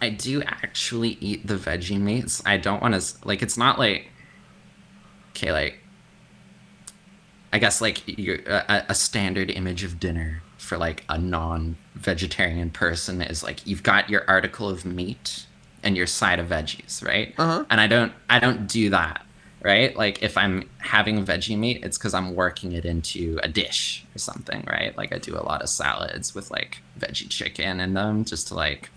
I do actually eat the veggie meats. I don't want to like. It's not like okay, like I guess like a standard image of dinner for like a non-vegetarian person is like you've got your article of meat and your side of veggies, right? Uh-huh. And I don't do that, right? Like if I'm having veggie meat, it's because I'm working it into a dish or something, right? Like I do a lot of salads with like veggie chicken in them just to like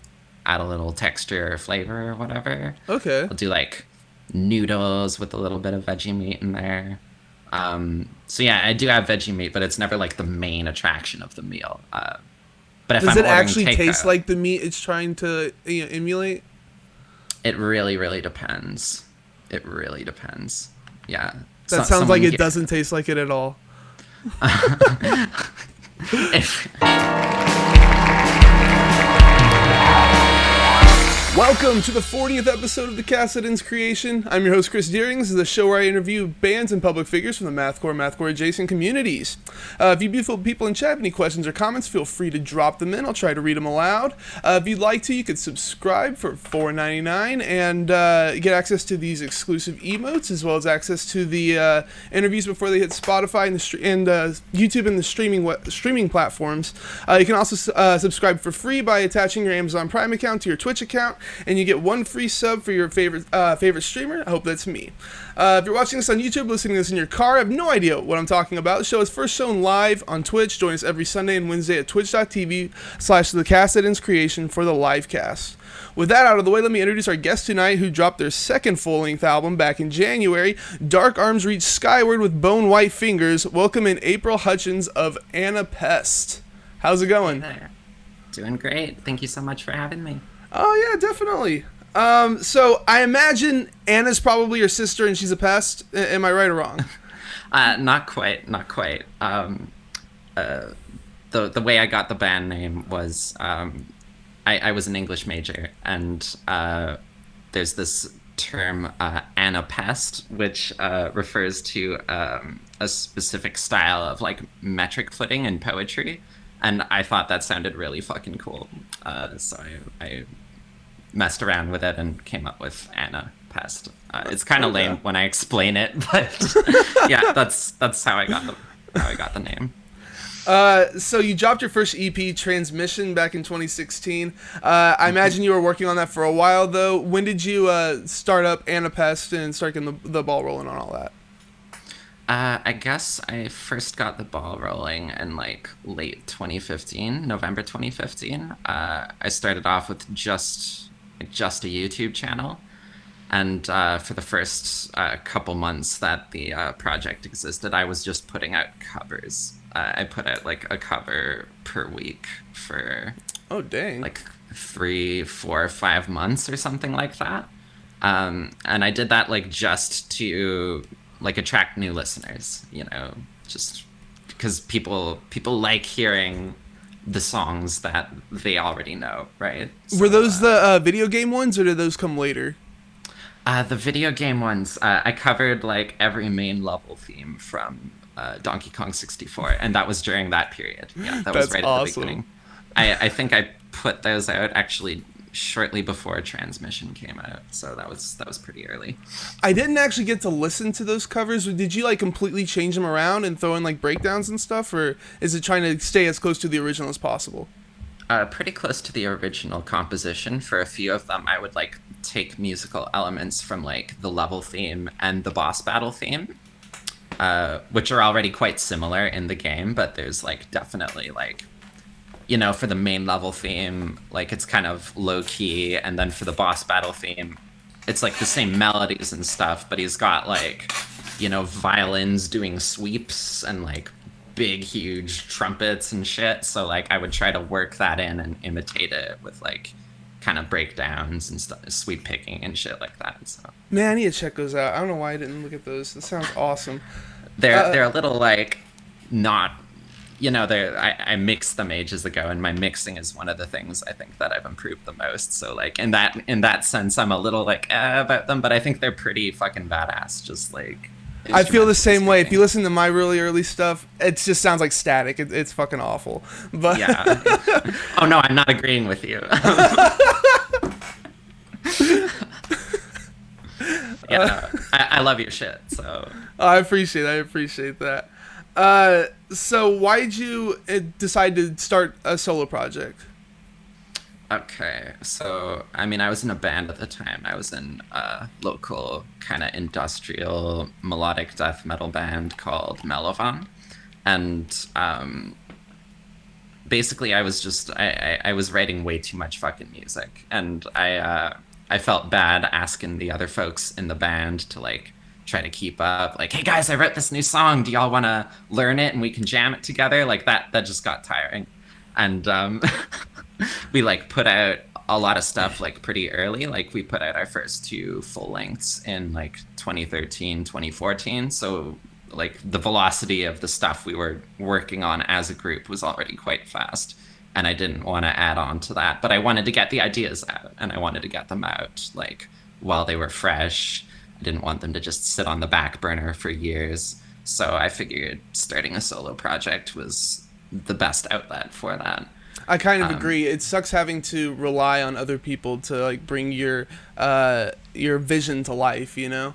add a little texture or flavor or whatever. Okay. I'll do like noodles with a little bit of veggie meat in there. So yeah, I do have veggie meat, but it's never like the main attraction of the meal. But if Does I'm it ordering actually taste takeout, like the meat it's trying to emulate? it really, really depends. It really depends. Yeah. That So, sounds like someone it get doesn't taste like it at all. if Welcome to the 40th episode of the Cassidins Creation. I'm your host, Chris Deering. This is a show where I interview bands and public figures from the Mathcore adjacent communities. If you beautiful people in chat have any questions or comments, feel free to drop them in. I'll try to read them aloud. If you'd like to, you could subscribe for $4.99 and get access to these exclusive emotes, as well as access to the interviews before they hit Spotify and YouTube and the streaming platforms. You can also subscribe for free by attaching your Amazon Prime account to your Twitch account, and you get one free sub for your favorite streamer. I hope that's me. If you're watching this on YouTube, listening to this in your car, I have no idea what I'm talking about. The show is first shown live on Twitch. Join us every Sunday and Wednesday at twitch.tv/the Creation for the live cast. With that out of the way, let me introduce our guest tonight, who dropped their second full-length album back in January. Dark Arms Reach Skyward with Bone White Fingers. Welcome in April Hutchins of Anna Pest. How's it hey going? there, doing great. Thank you so much for having me. Oh yeah, definitely. So I imagine Anna's probably your sister and she's a pest. Am I right or wrong? Not quite, not quite. The way I got the band name was I was an English major, and there's this term anapest, which refers to a specific style of like metric footing in poetry, and I thought that sounded really fucking cool. So I messed around with it and came up with anapest. It's kind of Okay. lame when I explain it, but yeah, that's how I got the name. So you dropped your first EP, Transmission, back in 2016. I imagine you were working on that for a while, though. When did you start up Anna Pest and start getting the ball rolling on all that? I guess I first got the ball rolling in like late 2015, November 2015. I started off with just a YouTube channel, and for the first couple months that the project existed, I was just putting out covers. I put out like a cover per week for Oh, dang. like 3, 4, 5 months or something like that. And I did that like just to like attract new listeners, just because people like hearing the songs that they already know, right? Were So those the video game ones, or did those come later? the video game ones, I covered like every main level theme from Donkey Kong 64, and that was during that period. Yeah, that was That's right at the awesome. beginning. I think I put those out actually shortly before Transmission came out, so that was pretty early. I didn't actually get to listen to those covers. Did you like completely change them around and throw in like breakdowns and stuff, or is it trying to stay as close to the original as possible? Pretty close to the original composition. For a few of them, I would like take musical elements from like the level theme and the boss battle theme, which are already quite similar in the game, but there's like definitely like for the main level theme, like it's kind of low key, and then for the boss battle theme, it's like the same melodies and stuff, but he's got like, violins doing sweeps and like big, huge trumpets and shit. So like I would try to work that in and imitate it with like kind of breakdowns and stuff, sweep picking and shit like that. So Man, I need to check those out. I don't know why I didn't look at those. That sounds awesome. they're a little like not I mixed them ages ago, and my mixing is one of the things I think that I've improved the most. So like in that sense, I'm a little like about them, but I think they're pretty fucking badass, just like I feel the instrumentally same way. If you speaking. listen to my really early stuff, it just sounds like static. It's fucking awful. But Yeah. Oh no, I'm not agreeing with you. I love your shit. So I appreciate that. So why did you decide to start a solo project? okay, so I mean, I was in a band at the time. I was in a local kind of industrial melodic death metal band called Melovan, and basically, I was writing way too much fucking music, and I felt bad asking the other folks in the band to like try to keep up. Like, hey guys, I wrote this new song. Do y'all want to learn it and we can jam it together? Like that just got tiring, and we like put out a lot of stuff like pretty early. Like we put out our first two full lengths in like 2013, 2014. So like the velocity of the stuff we were working on as a group was already quite fast, and I didn't want to add on to that, but I wanted to get the ideas out, and I wanted to get them out like while they were fresh. I didn't want them to just sit on the back burner for years, so I figured starting a solo project was the best outlet for that. I kind of agree. It sucks having to rely on other people to like bring your vision to life, you know?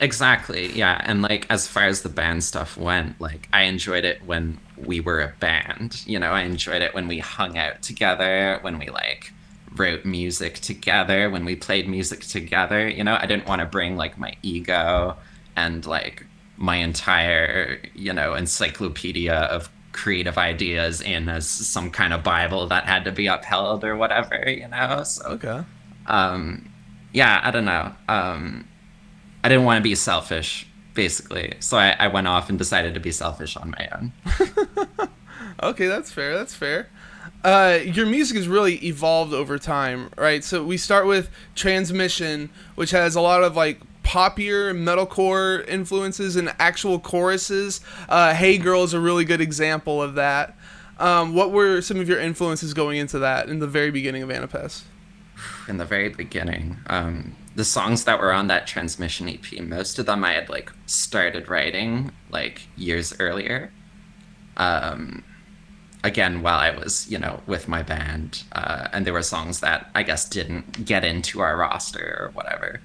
Exactly, yeah. And like as far as the band stuff went, like I enjoyed it when we were a band. You know, I enjoyed it when we hung out together, when we like wrote music together, when we played music together. You know, I didn't want to bring like my ego and like my entire, you know, encyclopedia of creative ideas in as some kind of Bible that had to be upheld or whatever, you know? So Okay. yeah, I don't know. I didn't want to be selfish, basically. So I went off and decided to be selfish on my own. Okay, that's fair. That's fair. Your music has really evolved over time, right? So we start with Transmission, which has a lot of like poppier metalcore influences and actual choruses. Hey Girl is a really good example of that. What were some of your influences going into that in the very beginning of Anapest? In the very beginning, the songs that were on that Transmission EP, most of them I had like started writing like years earlier. Um, Again, while I was, you know, with my band, and there were songs that I guess didn't get into our roster or whatever.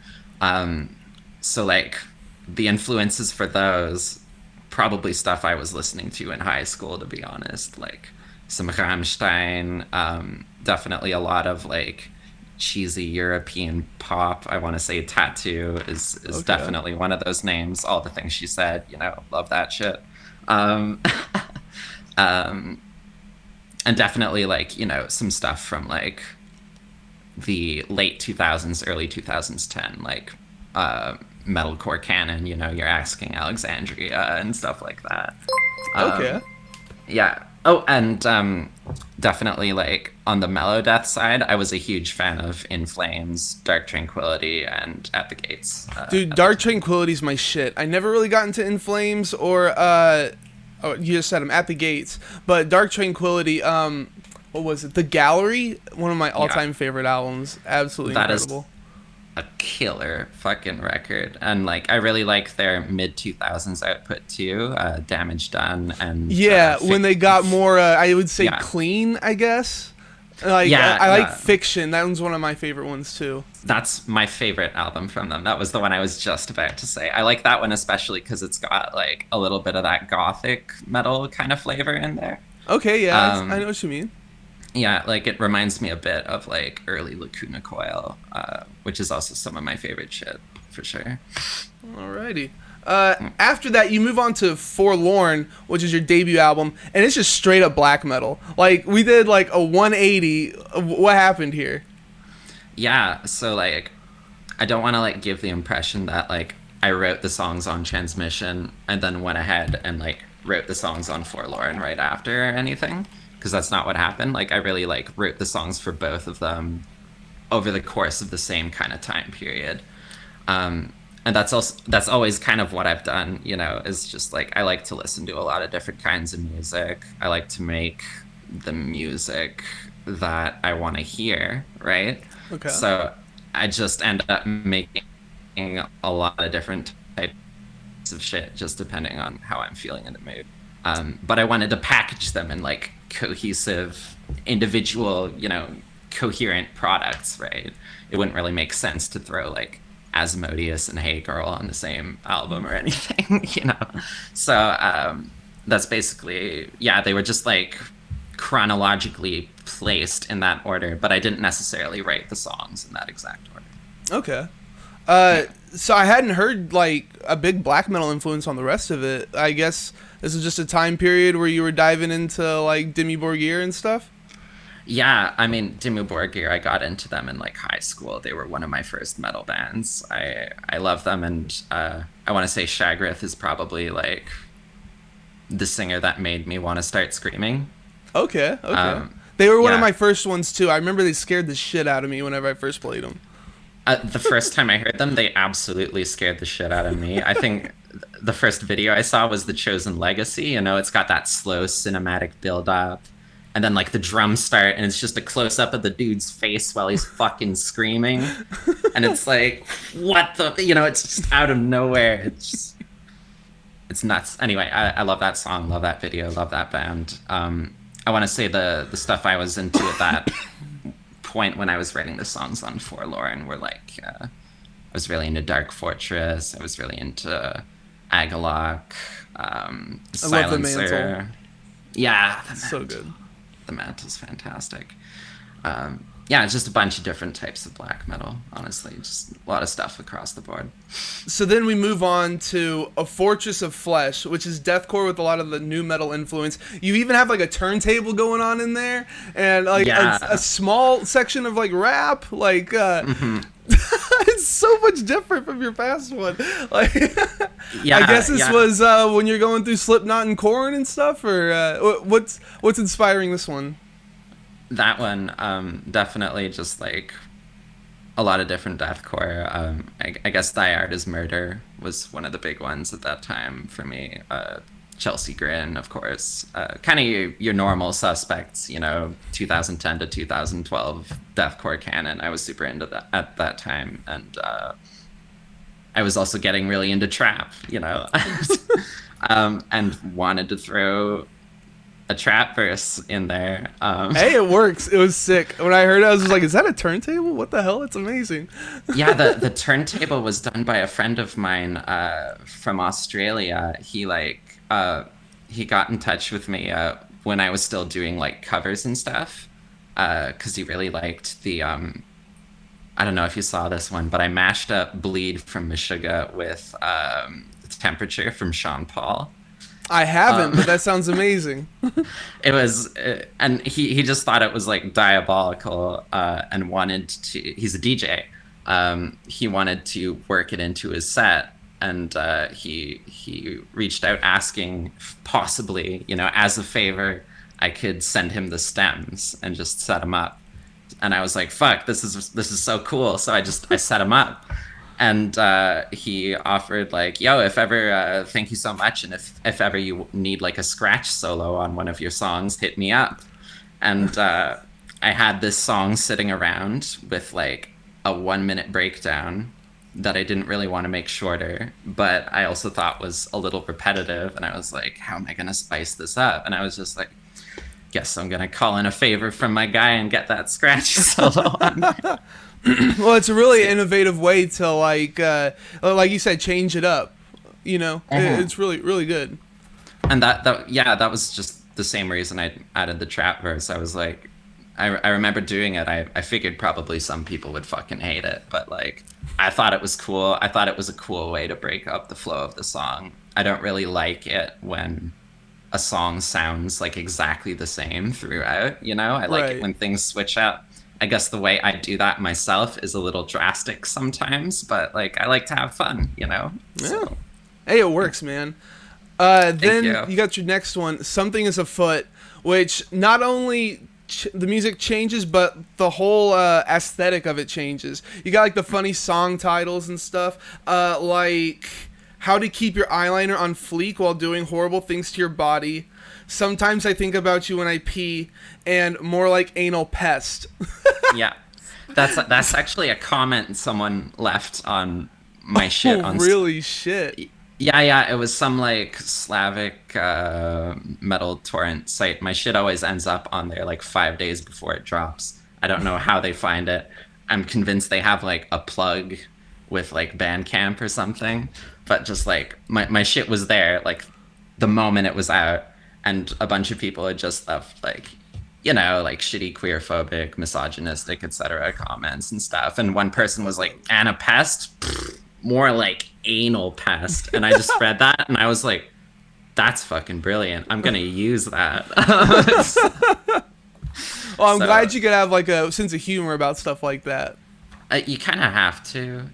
So like the influences for those, probably stuff I was listening to in high school, to be honest. Like some Rammstein, definitely a lot of like cheesy European pop. I want to say Tattoo is Okay. definitely one of those names. All the things she said, you know, love that shit. Um, um, and definitely like, you know, some stuff from like the late 2000s, early 2010, like metalcore canon, you know, you're asking Alexandria and stuff like that. Okay. Um, yeah. Oh, and definitely like on the mellow death side, I was a huge fan of In Flames, Dark Tranquility, and At the Gates Dude, at the Dark time. Tranquility's my shit. I never really got into In Flames or oh, you just said them At the Gates, but Dark Tranquility. What was it? The Gallery, one of my Yeah, all-time favorite albums. Absolutely that is incredible. a killer fucking record. And like, I really like their mid 2000s output too, Damage Done and Yeah, when they got more, I would say yeah, clean. I guess. Like yeah, I like yeah. Fiction. That one's one of my favorite ones too. That's my favorite album from them. That was the one I was just about to say. I like that one especially because it's got like a little bit of that gothic metal kind of flavor in there. Okay, yeah, I know Um, what you mean. yeah, like it reminds me a bit of like early Lacuna Coil, which is also some of my favorite shit for sure. Alrighty. After that, you move on to Forlorn, which is your debut album, and it's just straight up black metal. Like we did like a 180. What happened here? Yeah, so like I don't want to like give the impression that like I wrote the songs on Transmission and then went ahead and like wrote the songs on Forlorn right after or anything, because that's not what happened. Like I really like wrote the songs for both of them over the course of the same kind of time period. And that's always kind of what I've done, you know, is just like I like to listen to a lot of different kinds of music. I like to make the music that I want to hear, right? Okay. So I just end up making a lot of different types of shit just depending on how I'm feeling in the mood. But I wanted to package them in like cohesive, individual, you know, coherent products, right? It wouldn't really make sense to throw like Asmodeus and Hey Girl on the same album or anything, you know. So that's basically, yeah, they were just like chronologically placed in that order, but I didn't necessarily write the songs in that exact order. Okay. Yeah. So I hadn't heard like a big black metal influence on the rest of it. I guess this is just a time period where you were diving into like Dimmu Borgir and stuff. Yeah, I mean, Dimmu Borgir, I got into them in like high school. They were one of my first metal bands. I love them, and I want to say Shagrith is probably like the singer that made me want to start screaming. Okay, okay. They were one of Yeah, my first ones too. I remember they scared the shit out of me whenever I first played them. the first time I heard them, they absolutely scared the shit out of me. I think the first video I saw was The Chosen Legacy. You know, it's got that slow cinematic build up. And then like the drums start and it's just a close up of the dude's face while he's fucking screaming. And it's like, what the, you know, it's just out of nowhere. It's nuts. Anyway, I love that song, love that video, love that band. I want to say the stuff I was into at that point when I was writing the songs on Forlorn were like, I was really into Dark Fortress. I was really into Agalok, I love the mantle. Silencer. Yeah, the So Mantle. good. The Mantle's fantastic. Yeah, it's just a bunch of different types of black metal, honestly. Just a lot of stuff across the board. So then we move on to A Fortress of Flesh, which is deathcore with a lot of the new metal influence. You even have like a turntable going on in there, and like Yeah. a small section of like rap. Like it's so much different from your past one. Like Yeah, I guess this yeah. was when you're going through Slipknot and Korn and stuff, or what's inspiring this one? That one, definitely just like a lot of different deathcore. I guess Thy Art is Murder was one of the big ones at that time for me. Chelsea Grin, of course. Kind of your normal suspects, you know, 2010 to 2012 deathcore canon. I was super into that at that time. And I was also getting really into trap, you know, and wanted to throw a trap verse in there. Hey, it works. It was sick. When I heard it, I was just like, "Is that a turntable? What the hell? It's amazing." Yeah, the turntable was done by a friend of mine from Australia. He got in touch with me when I was still doing like covers and stuff because he really liked the I don't know if you saw this one, but I mashed up Bleed from Meshuggah with Temperature from Sean Paul. I haven't, but that sounds amazing. It was and he just thought it was like diabolical and wanted to, he's a DJ, he wanted to work it into his set, and he reached out asking if possibly, you know, as a favor I could send him the stems and just set him up. And I was like, fuck, this is so cool. So I set him up. And he offered like, yo, if ever, thank you so much. And if ever you need like a scratch solo on one of your songs, hit me up. And I had this song sitting around with like a 1 minute breakdown that I didn't really want to make shorter, but I also thought was a little repetitive. And I was like, how am I going to spice this up? And I was just like, guess I'm going to call in a favor from my guy and get that scratch solo on there. Well, it's a really innovative way to like you said, change it up. You know, it's really really good. And that was just the same reason I added the trap verse. I was like, I remember doing it. I figured probably some people would fucking hate it, but like I thought it was cool. I thought it was a cool way to break up the flow of the song. I don't really like it when a song sounds like exactly the same throughout, you know? I like Right. it when things switch up. I guess the way I do that myself is a little drastic sometimes, but like I like to have fun, you know? Yeah. Hey, it works, man. Then you got your next one, Something Is Afoot, which not only the music changes, but the whole aesthetic of it changes. You got like the funny song titles and stuff, like How to Keep Your Eyeliner on Fleek While Doing Horrible Things to Your Body. Sometimes I Think About You When I Pee, and More Like Anal Pest. Yeah. That's actually a comment someone left on my shit on Really shit. Yeah, it was some like Slavic metal torrent site. My shit always ends up on there like 5 days before it drops. I don't know how they find it. I'm convinced they have like a plug with like Bandcamp or something, but just like my shit was there like the moment it was out, and a bunch of people had just left like, like shitty queerphobic, misogynistic, etc. comments and stuff. And one person was like, "Anna Pest, pfft, more like anal pest," and I just read that and I was like, "That's fucking brilliant. I'm gonna use that." Well, I'm So glad you could have like a sense of humor about stuff like that. you kind of have to.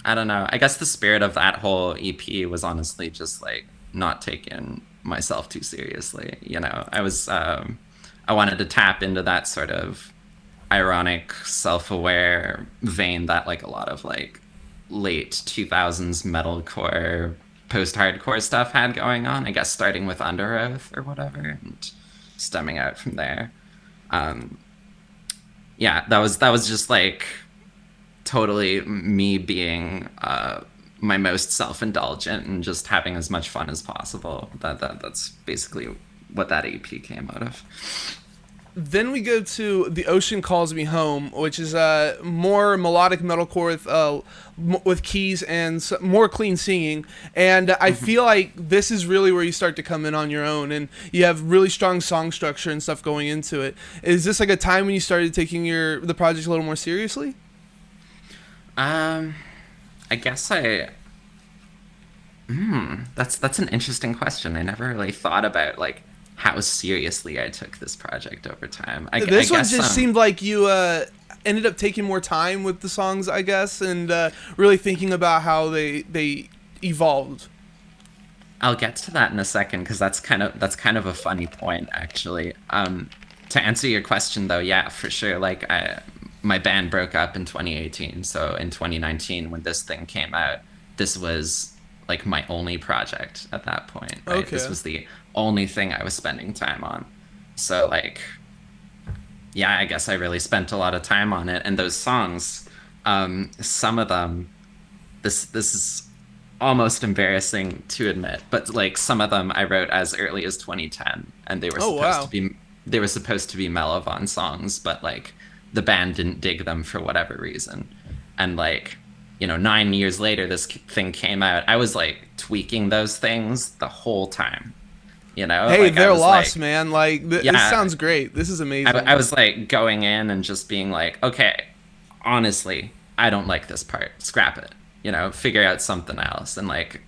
I don't know. I guess the spirit of that whole EP was honestly just like not taking myself too seriously. I wanted to tap into that sort of ironic, self-aware vein that like a lot of like late 2000s metalcore, post-hardcore stuff had going on. I guess starting with Under Oath or whatever, and stemming out from there. Um, yeah, that was just like totally me being my most self-indulgent and just having as much fun as possible. That's basically what that EP came out of. Then we go to The Ocean Calls Me Home, which is more melodic metalcore with keys and more clean singing. And I feel like this is really where you start to come in on your own, and you have really strong song structure and stuff going into it. Is this like a time when you started taking the project a little more seriously? I guess I. That's an interesting question. I never really thought about like how seriously I took this project over time. I This one guess just seemed like you ended up taking more time with the songs, I guess, and really thinking about how they evolved. I'll get to that in a second because that's kind of a funny point actually. To answer your question though, yeah, for sure. Like my band broke up in 2018, so in 2019 when this thing came out, this was like my only project at that point, right? Okay. This was the only thing I was spending time on. So like, yeah, I guess I really spent a lot of time on it. And those songs, some of them, this is almost embarrassing to admit, but like some of them I wrote as early as 2010, and Oh wow. they were supposed to be Mellowon songs, but like the band didn't dig them for whatever reason. And like, 9 years later, this thing came out. I was like tweaking those things the whole time. Hey, Like I they're was lost, like, man. Like this yeah, sounds great. This is amazing. I was like going in and just being like, okay, honestly, I don't like this part. Scrap it. Figure out something else. And like,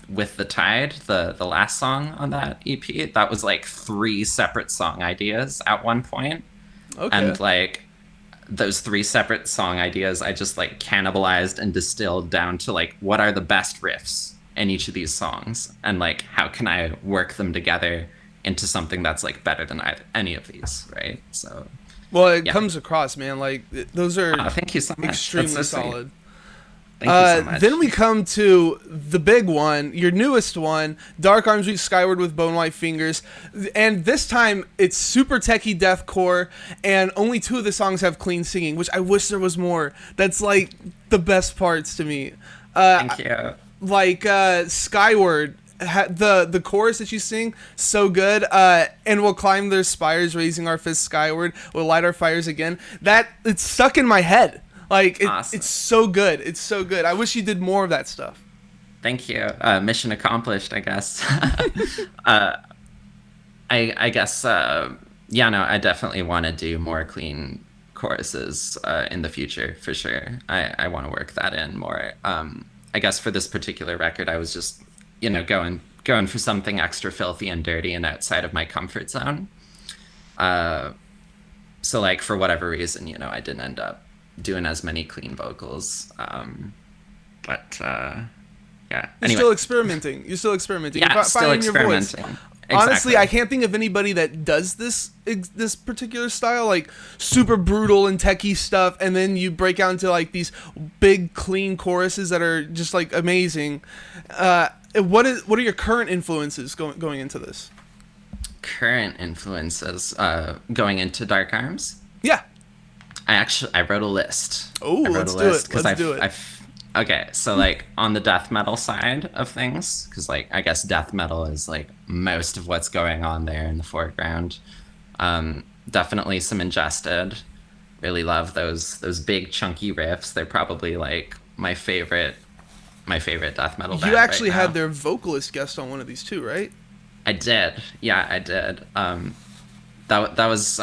with the Tide, the last song on that EP, that was like three separate song ideas at one point. Okay. And like those three separate song ideas, I just like cannibalized and distilled down to like what are the best riffs in each of these songs, and like how can I work them together into something that's like better than any of these, right? So Well, it yeah. comes across, man. Like those are Thank you so much. extremely That's so sweet. solid. Thank you so much. Then we come to the big one, your newest one, Dark Arms Reach Skyward with Bone White Fingers. And this time it's super techie deathcore, and only two of the songs have clean singing, which I wish there was more. That's like the best parts to me. Thank you. Like Skyward, the chorus that you sing, so good. And we'll climb their spires, raising our fists skyward. We'll light our fires again. That it's stuck in my head. Like Awesome. it's so good. It's so good. I wish you did more of that stuff. Thank you. Mission accomplished, I guess. I guess, yeah, no, I definitely want to do more clean choruses in the future, for sure. I want to work that in more. I guess for this particular record, I was just, going for something extra filthy and dirty and outside of my comfort zone. So, like, for whatever reason, I didn't end up doing as many clean vocals. But yeah. You're still experimenting. You're still experimenting. Yeah, You're still finding your voice. experimenting. Honestly, Exactly. I can't think of anybody that does this particular style, like super brutal and techie stuff, and then you break out into like these big clean choruses that are just like amazing. What are your current influences going into this? Current influences going into Dark Arms. Yeah. I wrote a list. Oh, I wrote let's a do list it. 'cause Let's do it. Okay, so like on the death metal side of things, because like I guess death metal is like most of what's going on there in the foreground. Definitely some Ingested, Really love those big chunky riffs. They're probably like my favorite death metal You band right actually had now. their vocalist guest on one of these too, right? I did. Yeah, I did. That was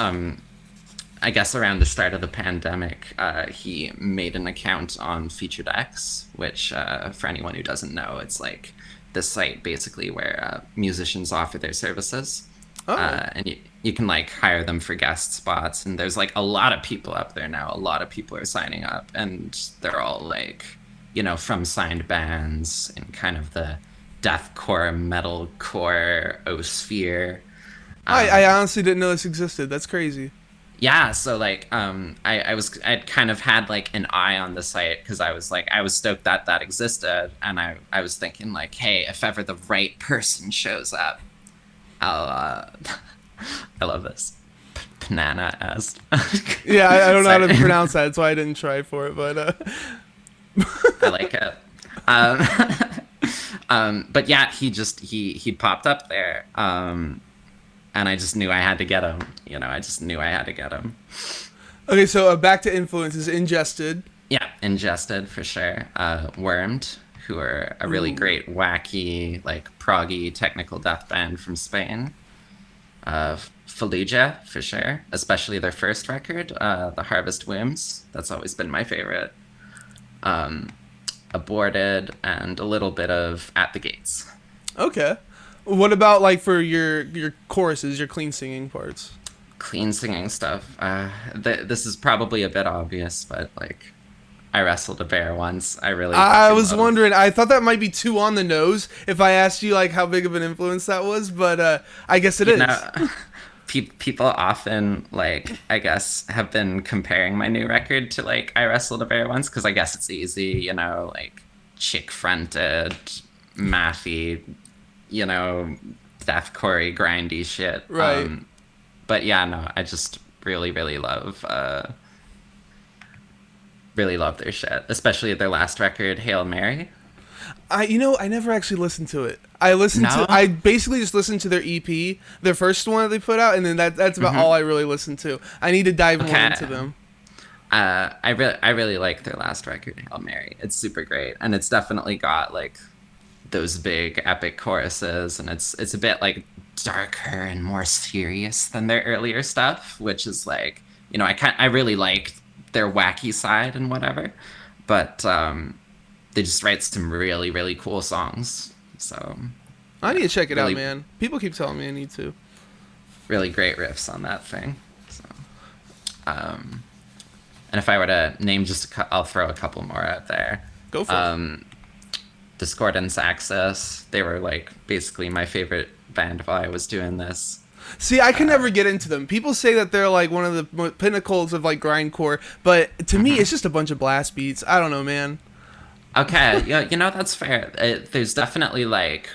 I guess around the start of the pandemic, he made an account on Featured X, which, for anyone who doesn't know, it's like this site basically where musicians offer their services. Oh, And you can like hire them for guest spots. And there's like a lot of people up there now. A lot of people are signing up, and they're all like, from signed bands in kind of the deathcore, metalcore, osphere. I honestly didn't know this existed. That's crazy. Yeah, so like I'd kind of had like an eye on the site because I was stoked that that existed, and I was thinking like, hey, if ever the right person shows up, I'll I love this. Panana asked. Yeah, I don't know how to Sorry. pronounce that. That's why I didn't try for it. But I like it. Um, but yeah, he popped up there, and I just knew I had to get him. I just knew I had to get him. okay, so back to influences. Ingested. Yeah, ingested for sure. Wormed, who are a really Ooh. great, wacky, like proggy technical death band from Spain. Fallujah for sure, especially their first record, The Harvest Wombs. That's always been my favorite. Um, Aborted, and a little bit of At the Gates. Okay. What about like for your choruses, your clean singing parts? Clean singing stuff. This is probably a bit obvious, but like, I wrestled a bear once. I really I fucking was love. wondering. I thought that might be too on the nose if I asked you like how big of an influence that was, but I guess it You is. know, people often like I guess have been comparing my new record to like I wrestled a bear once because I guess it's easy, like chick fronted, mathy, you know, deathcore grindy shit. Right. But yeah, no, I just really love their shit, especially their last record, Hail Mary. I never actually listened to it. I No. basically just listened to their EP, their first one that they put out, and then that's about all Hmm. I really listened to. I need to dive more Okay. into them. I really like their last record, Hail Mary. It's super great, and it's definitely got like those big epic choruses, and it's a bit like darker and more serious than their earlier stuff, which is like, I really like their wacky side and whatever, but they just write some really really cool songs. So I need yeah, to check it out, really man. People keep telling me I need to. really great riffs on that thing. So um, and if I were to name just I'll throw a couple more out there. Go for it. Um, Discordance Access. They were like basically my favorite band while I was doing this. See, I can never get into them. People say that they're like one of the pinnacles of like grindcore, but to me, Mhm. it's just a bunch of blast beats. I don't know, man. Okay, yeah, that's fair. There's definitely like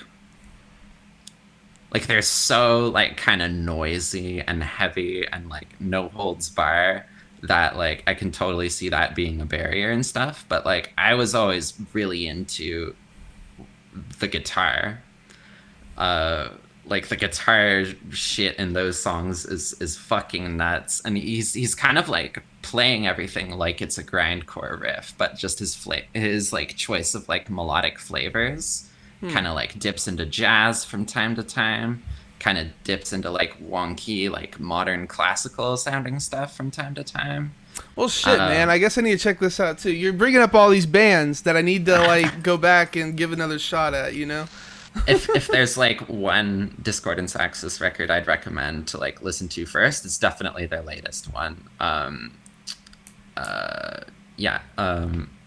they're so like kind of noisy and heavy and like no holds bar that like I can totally see that being a barrier and stuff. But like I was always really into the guitar. uh like the guitar shit in those songs is fucking nuts, and he's kind of like playing everything like it's a grindcore riff, but just his like choice of like melodic flavors kind of like dips into jazz from time to time, kind of dips into like wonky like modern classical sounding stuff from time to time. Well, shit, uh man. I guess I need to check this out too. You're bringing up all these bands that I need to like go back and give another shot at. You know? if there's like one Discordance Axis record I'd recommend to like listen to first, it's definitely their latest one. Yeah,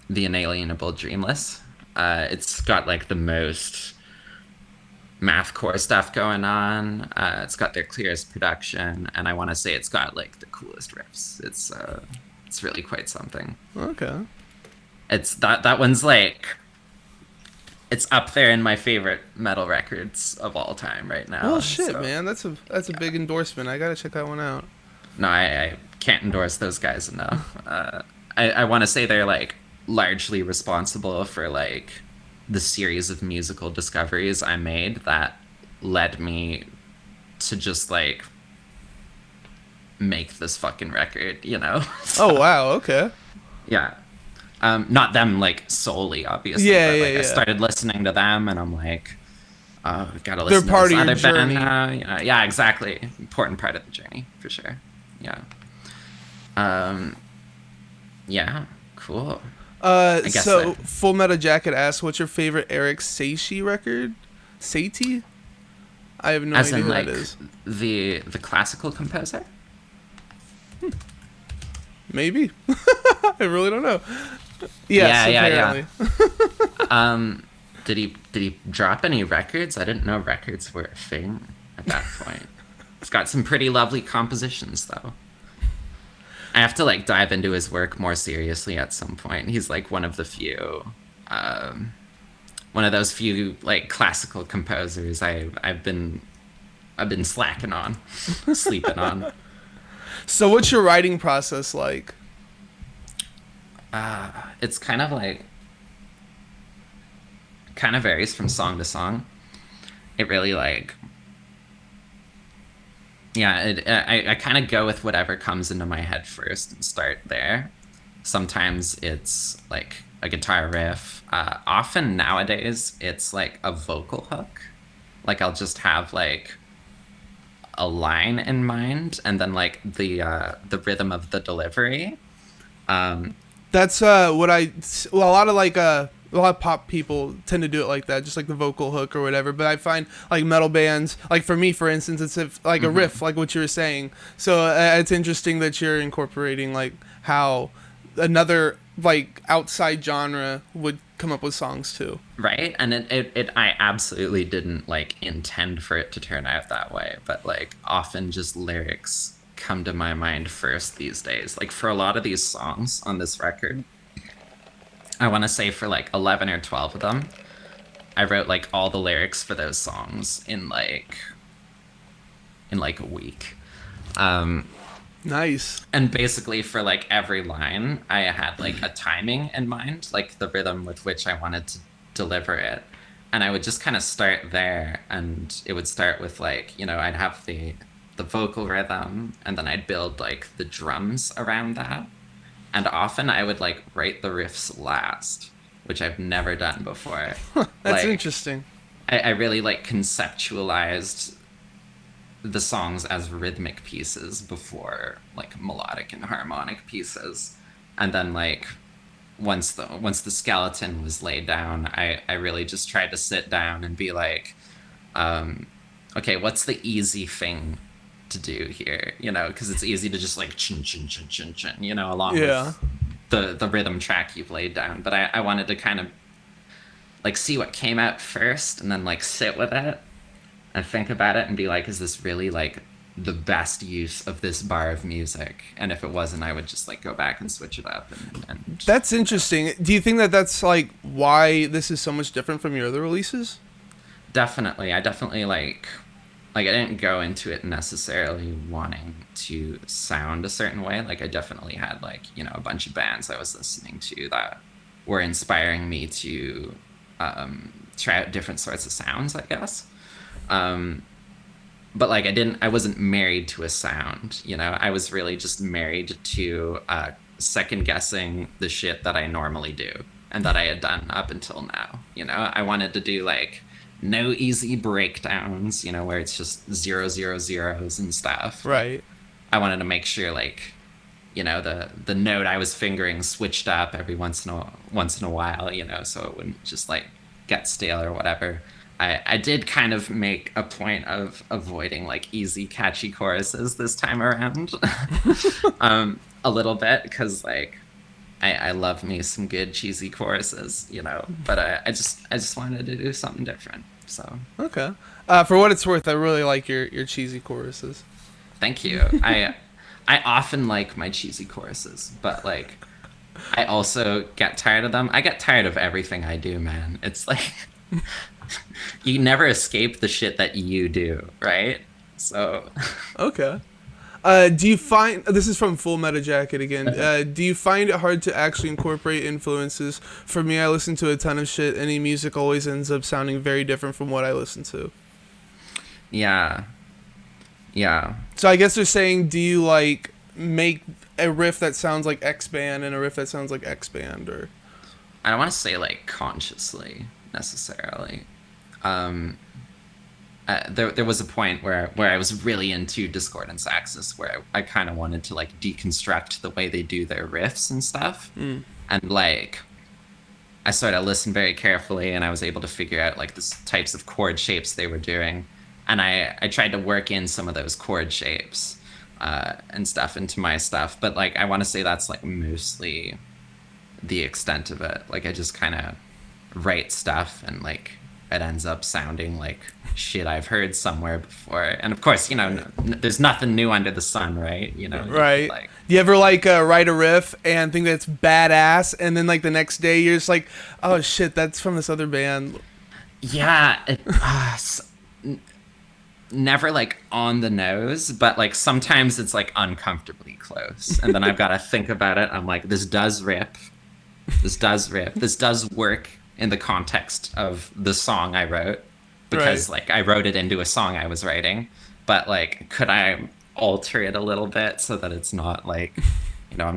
The Inalienable Dreamless. It's got like the most mathcore stuff going on. It's got their clearest production, and I want to say it's got like the coolest riffs. It's really quite something. Okay. It's that one's like it's up there in my favorite metal records of all time right Well, now. shit, So man. That's a big endorsement. I gotta check that one out. no, I can't endorse those guys enough. I want to say they're like largely responsible for like the series of musical discoveries I made that led me to just like make this fucking record, you know? Oh So, wow, okay. yeah. Not them like solely, obviously, Yeah, but yeah, like I yeah. started listening to them, and I'm like, oh, gotta They're listen to part this of your other band journey. now. You know? Yeah, exactly. Important part of the journey for sure. Yeah. Um. Yeah. Cool. I guess So that, Full Metal Jacket asks, "What's your favorite Eric Satie record?" Satie? I have no as idea in who that like is. the classical composer. Maybe. I really don't know. Yes, Yeah, yeah, yeah. apparently. Um, did he drop any records? I didn't know records were a thing at that point. He's got some pretty lovely compositions though. I have to like dive into his work more seriously at some point. He's like um, one of those few like classical composers I've been slacking on, sleeping on. So what's your writing process like? It's kind of varies from song to song. It really like yeah, I kind of go with whatever comes into my head first and start there. Sometimes it's like a guitar riff. Often nowadays it's like a vocal hook. Like I'll just have like a line in mind and then like the rhythm of the delivery. Um, That's what I well, a lot of pop people tend to do it like that, just like the vocal hook or whatever. But I find like metal bands, like for me, for instance, it's if, like a riff, like what you were saying. So it's interesting that you're incorporating like how another like outside genre would come up with songs too. right, and it I absolutely didn't like intend for it to turn out that way, but like often just lyrics come to my mind first these days. Like for a lot of these songs on this record, I want to say for like 11 or 12 of them, I wrote like all the lyrics for those songs in like a week. um Nice. and basically for like every line I had like a timing in mind, like the rhythm with which I wanted to deliver it, and I would just kind of start there, and it would start with like, I'd have the vocal rhythm, and then I'd build like the drums around that, and often I would like write the riffs last, which I've never done before. That's Like interesting. I really like conceptualized the songs as rhythmic pieces before like melodic and harmonic pieces, and then like once the skeleton was laid down, I really just tried to sit down and be like, um okay, what's the easy thing to do here, because it's easy to just like chin chin chin chin chin, along Yeah. with the rhythm track you've laid down. But I wanted to kind of like see what came out first, and then like sit with it and think about it and be like, is this really like the best use of this bar of music? And if it wasn't, I would just like go back and switch it up, and That's interesting. Do you think that that's like why this is so much different from your other releases? definitely, I definitely like I didn't go into it necessarily wanting to sound a certain way. Like I definitely had like, a bunch of bands I was listening to that were inspiring me to try out different sorts of sounds, I guess. Um, but like I wasn't married to a sound, I was really just married to second guessing the shit that I normally do and that I had done up until now. I wanted to do like no easy breakdowns, where it's just zero zero zeros and stuff. Like Right. I wanted to make sure like, the note I was fingering switched up every once in a while, so it wouldn't just like get stale or whatever. I did kind of make a point of avoiding like easy catchy choruses this time around. A little bit, because like I love me some good cheesy choruses, but I just wanted to do something different. So Okay. For what it's worth, I really like your cheesy choruses. thank you. I often like my cheesy choruses, but like I also get tired of them. I get tired of everything I do, man. It's like you never escape the shit that you do, right? So Okay. Do you find this is from Full Metal Jacket again? Do you find it hard to actually incorporate influences? For me, I listen to a ton of shit. Any music always ends up sounding very different from what I listen to. yeah. Yeah. So I guess they're saying, do you like make a riff that sounds like X band and a riff that sounds like X band, or I don't want to say like consciously necessarily. Um, there was a point where I was really into Discordance Axis, where I kind of wanted to like deconstruct the way they do their riffs and stuff, and like I sort of listened very carefully, and I was able to figure out like the types of chord shapes they were doing, and I tried to work in some of those chord shapes and stuff into my stuff, but like I want to say that's like mostly the extent of it. Like I just kind of write stuff and like it ends up sounding like shit I've heard somewhere before. And of course, there's nothing new under the sun, right? right? Like Do you ever like write a riff and think that's badass, and then like the next day you're just like, oh shit, that's from this other band? yeah, never like on the nose, but like sometimes it's like uncomfortably close. And then I've got to think about it. I'm like, this does rip. This does rip. This does work in the context of the song I wrote, because Right. like I wrote it into a song I was writing, but like could I alter it a little bit so that it's not like, I'm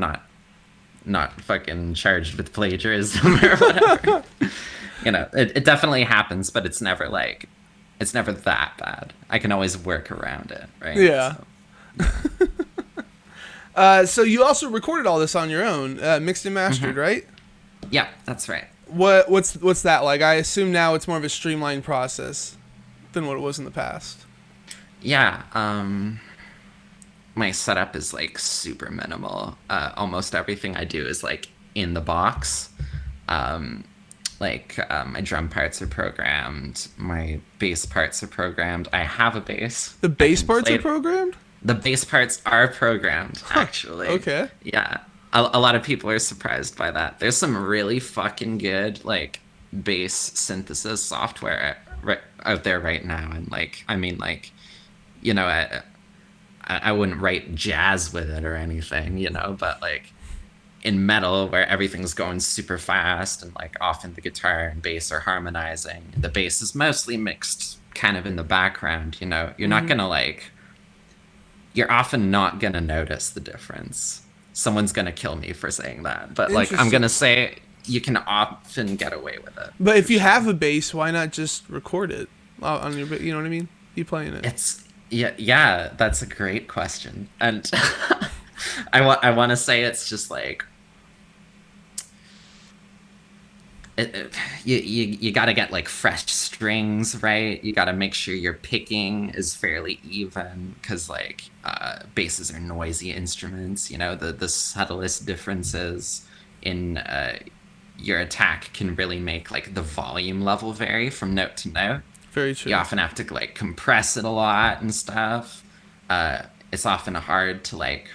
not fucking charged with plagiarism or whatever. It definitely happens, but it's never that bad. I can always work around it, right? Yeah. So, So you also recorded all this on your own, mixed and mastered, right? yeah, that's right. What's that like? I assume now it's more of a streamlined process than what it was in the past. Yeah, my setup is like super minimal. Almost everything I do is like in the box. My drum parts are programmed, my bass parts are programmed. I have a bass. The I bass can parts are play. programmed? The bass parts are programmed, actually. Okay. Yeah. A lot of people are surprised by that. There's some really fucking good, like, bass synthesis software out there right now. And, like, I mean, like, I wouldn't write jazz with it or anything, but, like, in metal, where everything's going super fast and, like, often the guitar and bass are harmonizing, the bass is mostly mixed kind of in the background, you're not gonna, like, you're often not going to notice the difference. Someone's going to kill me for saying that. But like I'm going Interesting. to say you can often get away with it. But if For you sure. have a bass, why not just record it on your? You know what I mean? You playing it? Yeah, that's a great question. And I want to say it's just like you got to get like fresh strings, right? You got to make sure your picking is fairly even, because like basses are noisy instruments. The subtlest differences in your attack can really make like the volume level vary from note to note. Very You true. often have to like compress it a lot and stuff. It's often hard to like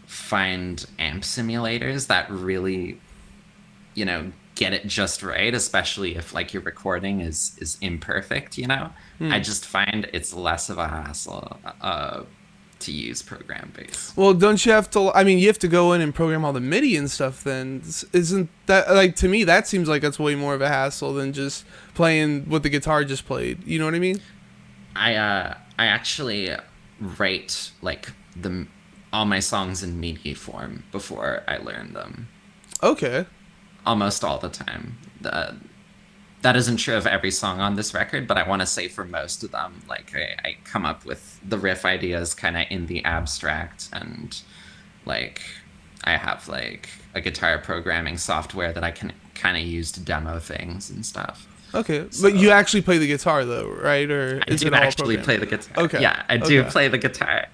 find amp simulators that really get it just right, especially if like your recording is imperfect. I just find it's less of a hassle to use program bass. Well, don't you have to? I mean, you have to go in and program all the MIDI and stuff. Then isn't that like, to me that seems like that's way more of a hassle than just playing what the guitar just played. You know what I mean? I actually write like the all my songs in MIDI form before I learn them, Okay. almost all the time. That isn't true of every song on this record, but I want to say for most of them, like I come up with the riff ideas kind of in the abstract, and like I have like a guitar programming software that I can kind of use to demo things and stuff. Okay, but you So actually play the guitar though, right? Or I is do it all actually programmed? play the guitar. Okay. Yeah, I do Okay. play the guitar.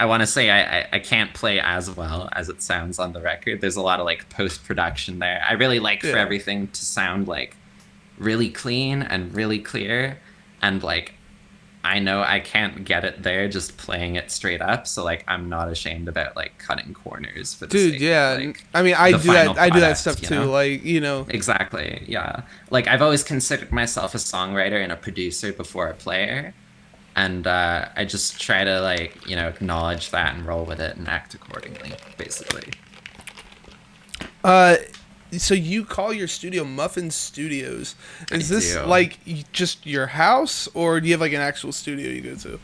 I want to say I can't play as well as it sounds on the record. There's a lot of like post production there. I really like for Yeah. everything to sound like really clean and really clear, and like I know I can't get it there just playing it straight up. So like I'm not ashamed about like cutting corners for the Dude, sake of yeah. like I mean, I the do final that. I do that stuff product. too. Like. Exactly. Yeah. Like I've always considered myself a songwriter and a producer before a player. And I just try to like, acknowledge that and roll with it and act accordingly, basically. Uh, so you call your studio Muffin Studios? I Is this do. like just your house, or do you have like an actual studio you go to?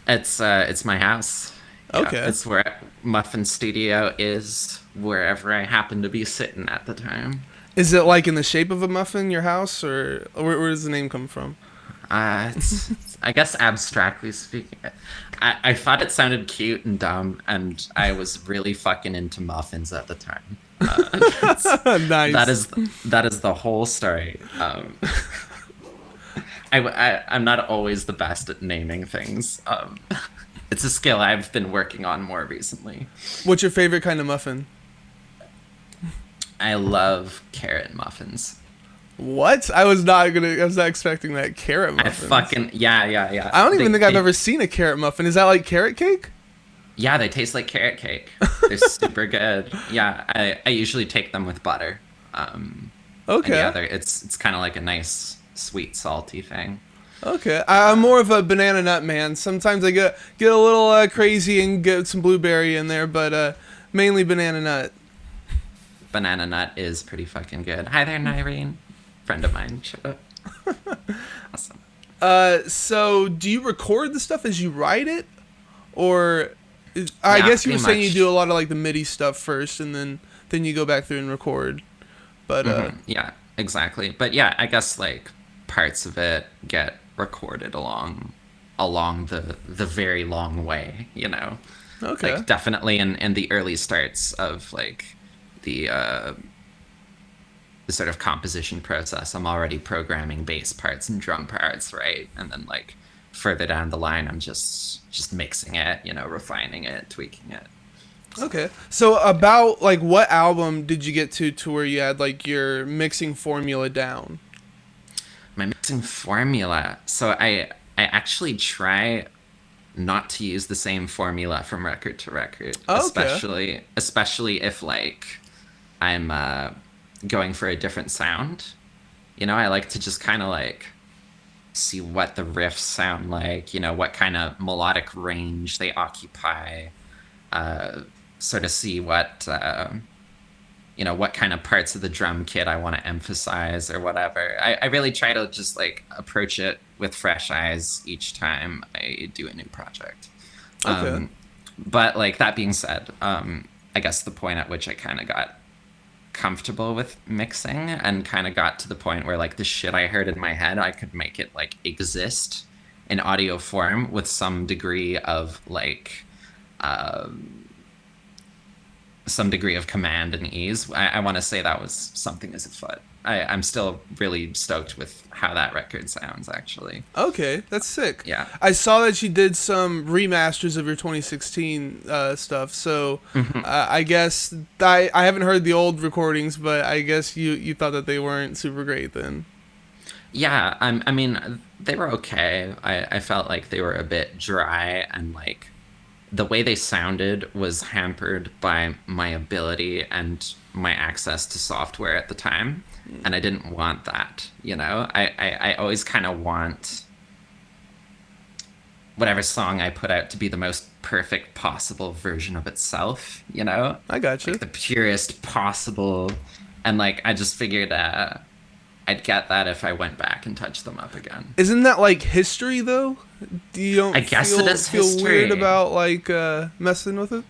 It's my house. Yeah, Okay. it's where Muffin Studio is, wherever I happen to be sitting at the time. Is it like in the shape of a muffin, your house, or where does the name come from? It's I guess abstractly speaking, I thought it sounded cute and dumb, and I was really fucking into muffins at the time. That's, that Nice. is that is the whole story. I'm not always the best at naming things. It's a skill I've been working on more recently. What's your favorite kind of muffin? I love carrot muffins. What? I was not expecting that. Carrot I muffins. fucking yeah. I don't even think I've ever seen a carrot muffin. Is that like carrot cake? Yeah, they taste like carrot cake. They're super good. Yeah, I usually take them with butter. And yeah, Okay. it's kind of like a nice sweet salty thing. Okay. I'm more of a banana nut man. Sometimes I get a little crazy and get some blueberry in there, but mainly banana nut. Banana nut is pretty fucking good. Hi there, Nyrene. Friend of mine. Shut up. Awesome. So do you record the stuff as you write it, or I Yeah, guess you pretty were saying you do a much. lot of like the MIDI stuff first, and then you go back through and record. But Yeah, exactly. But yeah, I guess like parts of it get recorded along the very long way, you know. okay. Like definitely in the early starts of like the uh the sort of composition process, I'm already programming bass parts and drum parts, right? And then like further down the line, I'm just mixing it, you know, refining it, tweaking it. So Okay. So about like what album did you get to where you had like your mixing formula down? my mixing formula. So I actually try not to use the same formula from record to record, Oh, okay. especially if like I'm going for a different sound. You know, I like to just kind of like see what the riffs sound like, you know, what kind of melodic range they occupy, uh, sort of see what kind of parts of the drum kit I want to emphasize or whatever. I really try to just like approach it with fresh eyes each time I do a new project. Okay. Um, but like that being said, I guess the point at which I kind of got comfortable with mixing and kind of got to the point where like the shit I heard in my head, I could make it like exist in audio form with some degree of like some degree of command and ease. I want to say that was something as a foot. I'm still really stoked with how that record sounds, actually. Okay, that's sick. Yeah. I saw that you did some remasters of your 2016 stuff. So I guess I haven't heard the old recordings, but I guess you thought that they weren't super great then. Yeah, I mean, they were okay. I felt like they were a bit dry and like the way they sounded was hampered by my ability and my access to software at the time. And I didn't want that, you know? I always kind of want whatever song I put out to be the most perfect possible version of itself, you know? I gotcha. Like the purest possible. And like, I just figured I'd get that if I went back and touched them up again. Isn't that like history though? Do you I don't guess it is feel weird history. about like messing with it?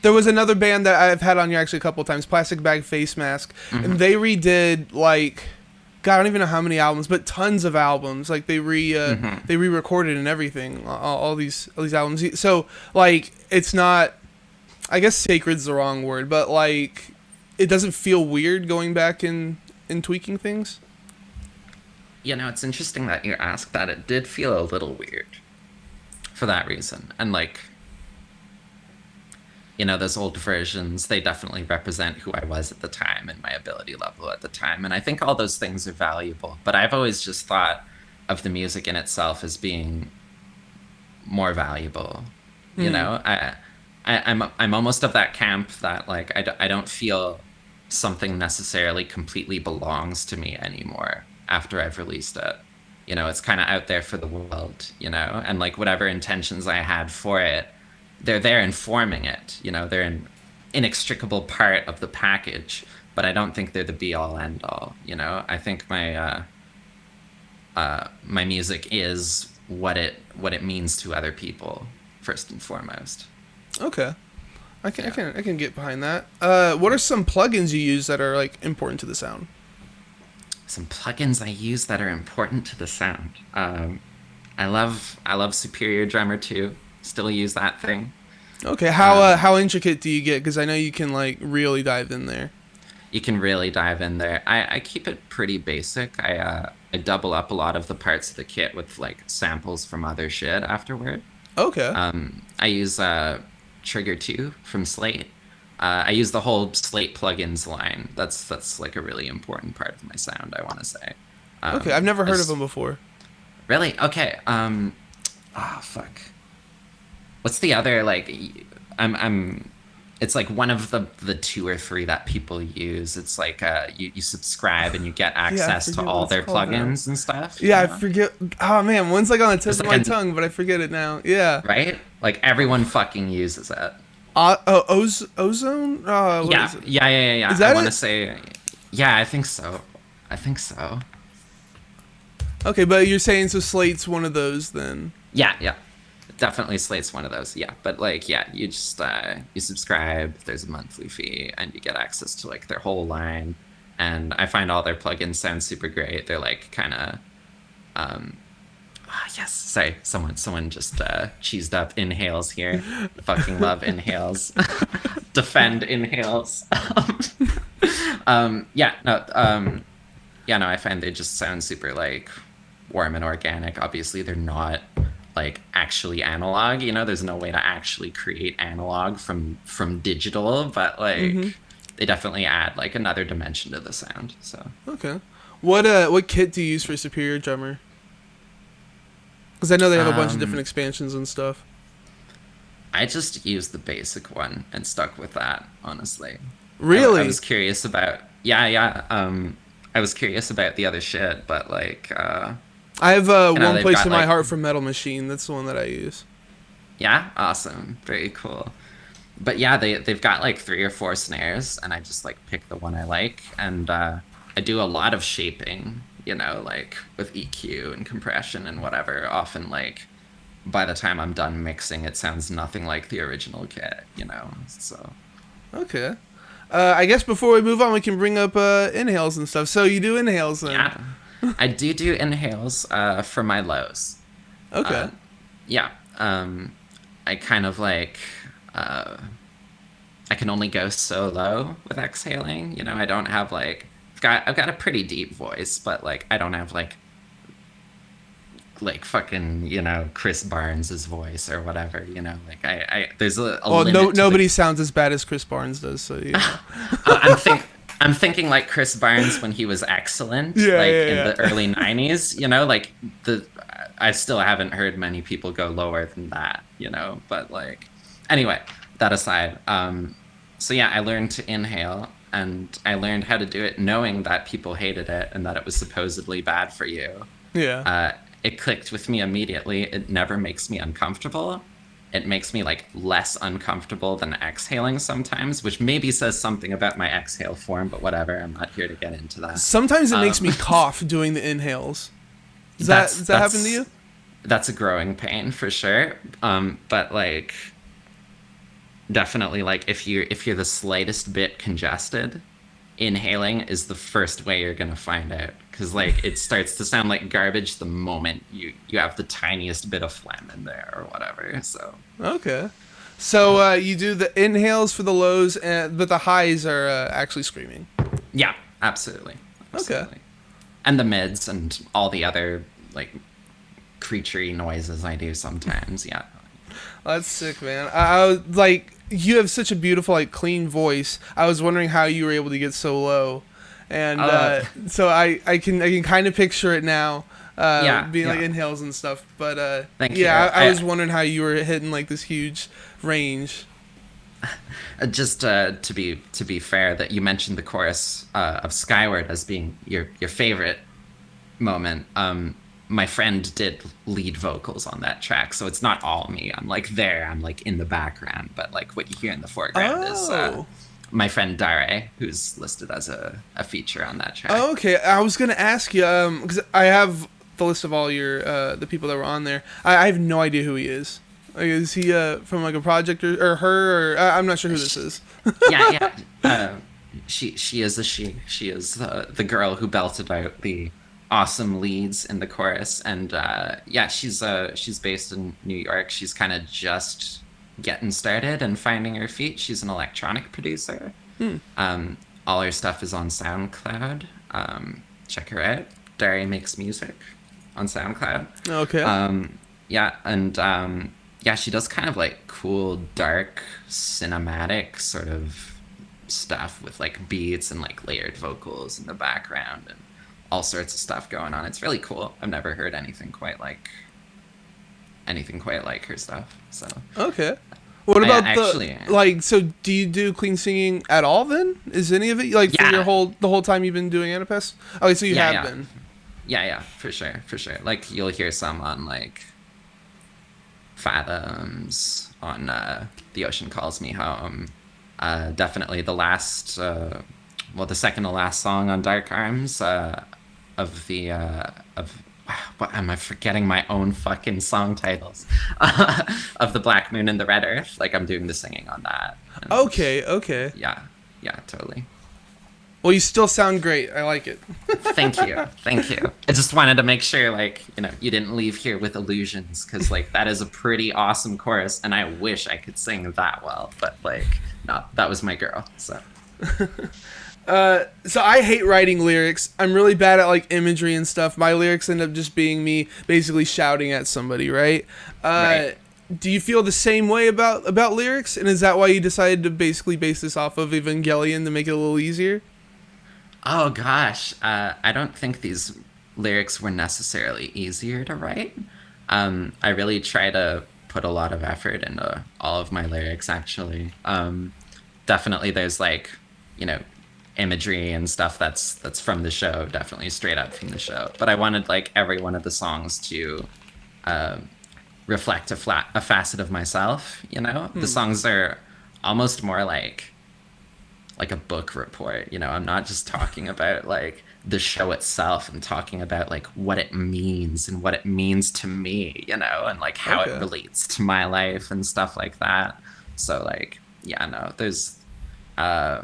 There was another band that I've had on here actually a couple of times, Plastic Bag Face Mask, and Mhm. they redid like God, I don't even know how many albums, but tons of albums. Like Mhm. they re-recorded and everything, all these albums. So like it's not, I guess sacred's the wrong word, but like it doesn't feel weird going back and tweaking things. You know, it's interesting that you asked that. It did feel a little weird for that reason. And like, you know, those old versions, they definitely represent who I was at the time and my ability level at the time. And I think all those things are valuable. But I've always just thought of the music in itself as being more valuable. You Hmm. know, I'm almost of that camp that like I don't feel something necessarily completely belongs to me anymore after I've released it. You know, it's kind of out there for the world, you know, and like whatever intentions I had for it, they're there informing it. You know, they're an inextricable part of the package, but I don't think they're the be all end all. You know, I think my music is what it means to other people first and foremost. Okay. Yeah. I can get behind that. What are some plugins you use that are like important to the sound? Some plugins I use that are important to the sound. I love Superior Drummer too. Still use that thing. Okay, Um, how intricate do you get? Because I know you can like really dive in there. you can really dive in there. I keep it pretty basic. I double up a lot of the parts of the kit with like samples from other shit afterward. Okay. I use Trigger 2 from Slate. I use the whole Slate plugins line. That's like a really important part of my sound, I want to say. Okay, I've never heard of As them before. Really? Okay. Fuck. What's the other like? I'm. It's like one of the two or three that people use. It's like you subscribe and you get Yeah, I access to forget what all it's their called now. plugins and stuff. Yeah, I forget. Oh man, one's like on the tip There's of like my a tongue, but I forget it now. Yeah. right. Like everyone fucking uses it. Ozone. What Yeah, is it? yeah, yeah, yeah, Is yeah. I that want to it? say, yeah, I think so. I think so. Okay, but you're saying so Slate's one of those then? Yeah, yeah. Definitely Slate's one of those. Yeah, but like, yeah, you just you subscribe. There's a monthly fee, and you get access to like their whole line. And I find all their plugins sound super great. They're like kind of yes. Sorry, someone just cheesed up inhales here. Fucking love inhales. Defend inhales. Yeah, no, yeah, no, I find they just sound super like warm and organic. Obviously, they're not like actually analog. There's no way to actually create analog from digital, but Mm-hmm. like they definitely add like another dimension to the sound. So Okay. What kit do you use for Superior Drummer? Because I know they have a bunch of different um, expansions and stuff. I just used the basic one and stuck with that. Honestly, I Really? was curious about yeah, yeah. I was curious about the other shit, but like I have one they've place got in my like heart for Metal Machine. That's the one that I use. yeah, awesome, very cool. But yeah, they've got like three or four snares, and I just like pick the one I like, and I do a lot of shaping, like with EQ and compression and whatever. Often, like by the time I'm done mixing, it sounds nothing like the original kit. So Okay. I guess before we move on, we can bring up inhales and stuff. So you do inhales then? yeah, I do inhales for my lows. Okay. Uh, yeah, I kind of like. Uh, I can only go so low with exhaling. I don't have like I've got a pretty deep voice, but like I don't have like fucking Chris Barnes's voice or whatever. Like I there's a Well, no, limit to the. nobody sounds as bad as Chris Barnes does. So yeah. I'm thinking like Chris Barnes when he was excellent, Yeah, like yeah, in the yeah. early '90s. Like the I still haven't heard many people go lower than that. But like anyway, that aside, so yeah, I learned to inhale, and I learned how to do it knowing that people hated it and that it was supposedly bad for you. Yeah. Uh, it clicked with me immediately. It never makes me uncomfortable. It makes me like less uncomfortable than exhaling sometimes, which maybe says something about my exhale form, but whatever. I'm not here to get into that. Sometimes it makes me Um, cough doing the inhales. that's Does that happen to that's you? that's a growing pain for sure. But like definitely like if you're the slightest bit congested, inhaling is the first way you're gonna find out because like it starts to sound like garbage the moment you have the tiniest bit of phlegm in there or whatever. So Okay. So you do the inhales for the lows, but the highs are actually screaming. yeah, absolutely, Okay. absolutely, and the mids and all the other like creaturey noises I do sometimes. Yeah. That's sick, man. I was like, you have such a beautiful, like, clean voice. I was wondering how you were able to get so low, and Uh, so I can kind of picture it now, yeah, being like yeah. inhales and stuff. But Thank you. yeah, I was wondering how you were hitting like this huge range. Just to be fair, that you mentioned the chorus of Skyward as being your favorite moment. My friend did lead vocals on that track, so it's not all me. I'm like there, I'm like in the background, but like what you hear in the foreground is Oh. my friend Dare, who's listed as a feature on that track. Oh, okay. I was gonna ask you, because I have the list of all your the people that were on there. I have no idea who he is. Like, is he from like a project or her? Or I'm not sure who this is. Yeah, yeah. She is a she. She is the girl who belted out the awesome leads in the chorus, and yeah, she's based in New York. She's kind of just getting started and finding her feet. She's an electronic producer. Um, all her stuff is on SoundCloud. Check her out. Dari Makes Music on SoundCloud. Okay. Yeah, and yeah, she does kind of like cool, dark, cinematic sort of stuff with like beats and like layered vocals in the background and all sorts of stuff going on. It's really cool. I've never heard anything quite like her stuff. So Okay. What I about actually, the like? So, do you do clean singing at all? Then is any of it like for your yeah, whole time you've been doing Anapest? Okay, so you yeah, have yeah, been. yeah, for sure, for sure. Like you'll hear some on like Fathoms, on The Ocean Calls Me Home. Definitely the last, well, the second to last song on Dark Arms, of the of what am I forgetting my own fucking song titles of the Black Moon and the Red Earth. Like I'm doing the singing on that. And Okay, okay. yeah, yeah, totally. Well, you still sound great. I like it. Thank you, thank you. I just wanted to make sure, like, you didn't leave here with illusions, because like that is a pretty awesome chorus, and I wish I could sing that well, but like, no, that was my girl. So So I hate writing lyrics. I'm really bad at like imagery and stuff. My lyrics end up just being me basically shouting at somebody, right? right. Do you feel the same way about lyrics? And is that why you decided to basically base this off of Evangelion to make it a little easier? Oh gosh, I don't think these lyrics were necessarily easier to write. I really try to put a lot of effort into all of my lyrics, actually. Definitely, there's like, you know, imagery and stuff that's from the show, definitely straight up from the show. But I wanted like every one of the songs to uh, reflect a facet of myself. The songs are almost more like a book report. I'm not just talking about like the show itself. I'm talking about like what it means and what it means to me, and like how it Okay. relates to my life and stuff like that. So like, yeah, no, there's uh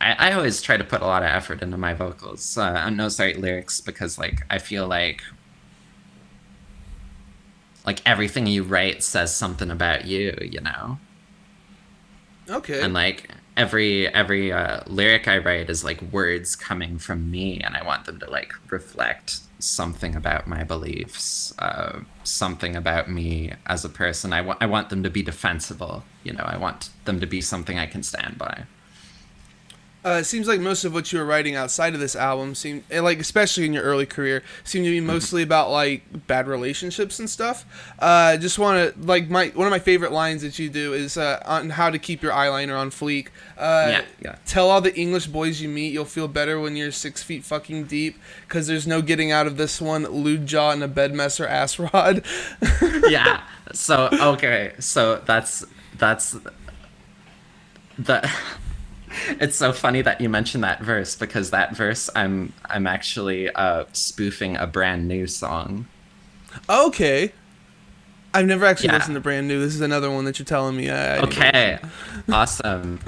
I always try to put a lot of effort into my vocals. I know, sorry, lyrics, because like I feel like everything you write says something about you. Okay. And like every lyric I write is like words coming from me, and I want them to like reflect something about my beliefs, something about me as a person. I want them to be defensible. I want them to be something I can stand by. It seems like most of what you were writing outside of this album seemed, like especially in your early career, seemed to be mostly about like bad relationships and stuff. Just want to like one of my favorite lines that you do is on how to keep your eyeliner on fleek. Yeah, yeah, Tell all the English boys you meet you'll feel better when you're 6 feet fucking deep, because there's no getting out of this one. Lewd jaw and a bed mess or ass rod. yeah. So okay, so that's the. It's so funny that you mentioned that verse, because that verse I'm actually spoofing a brand new song. Okay. I've never actually Yeah. listened to Brand New. This is another one that you're telling me I need to Okay. listen. Awesome.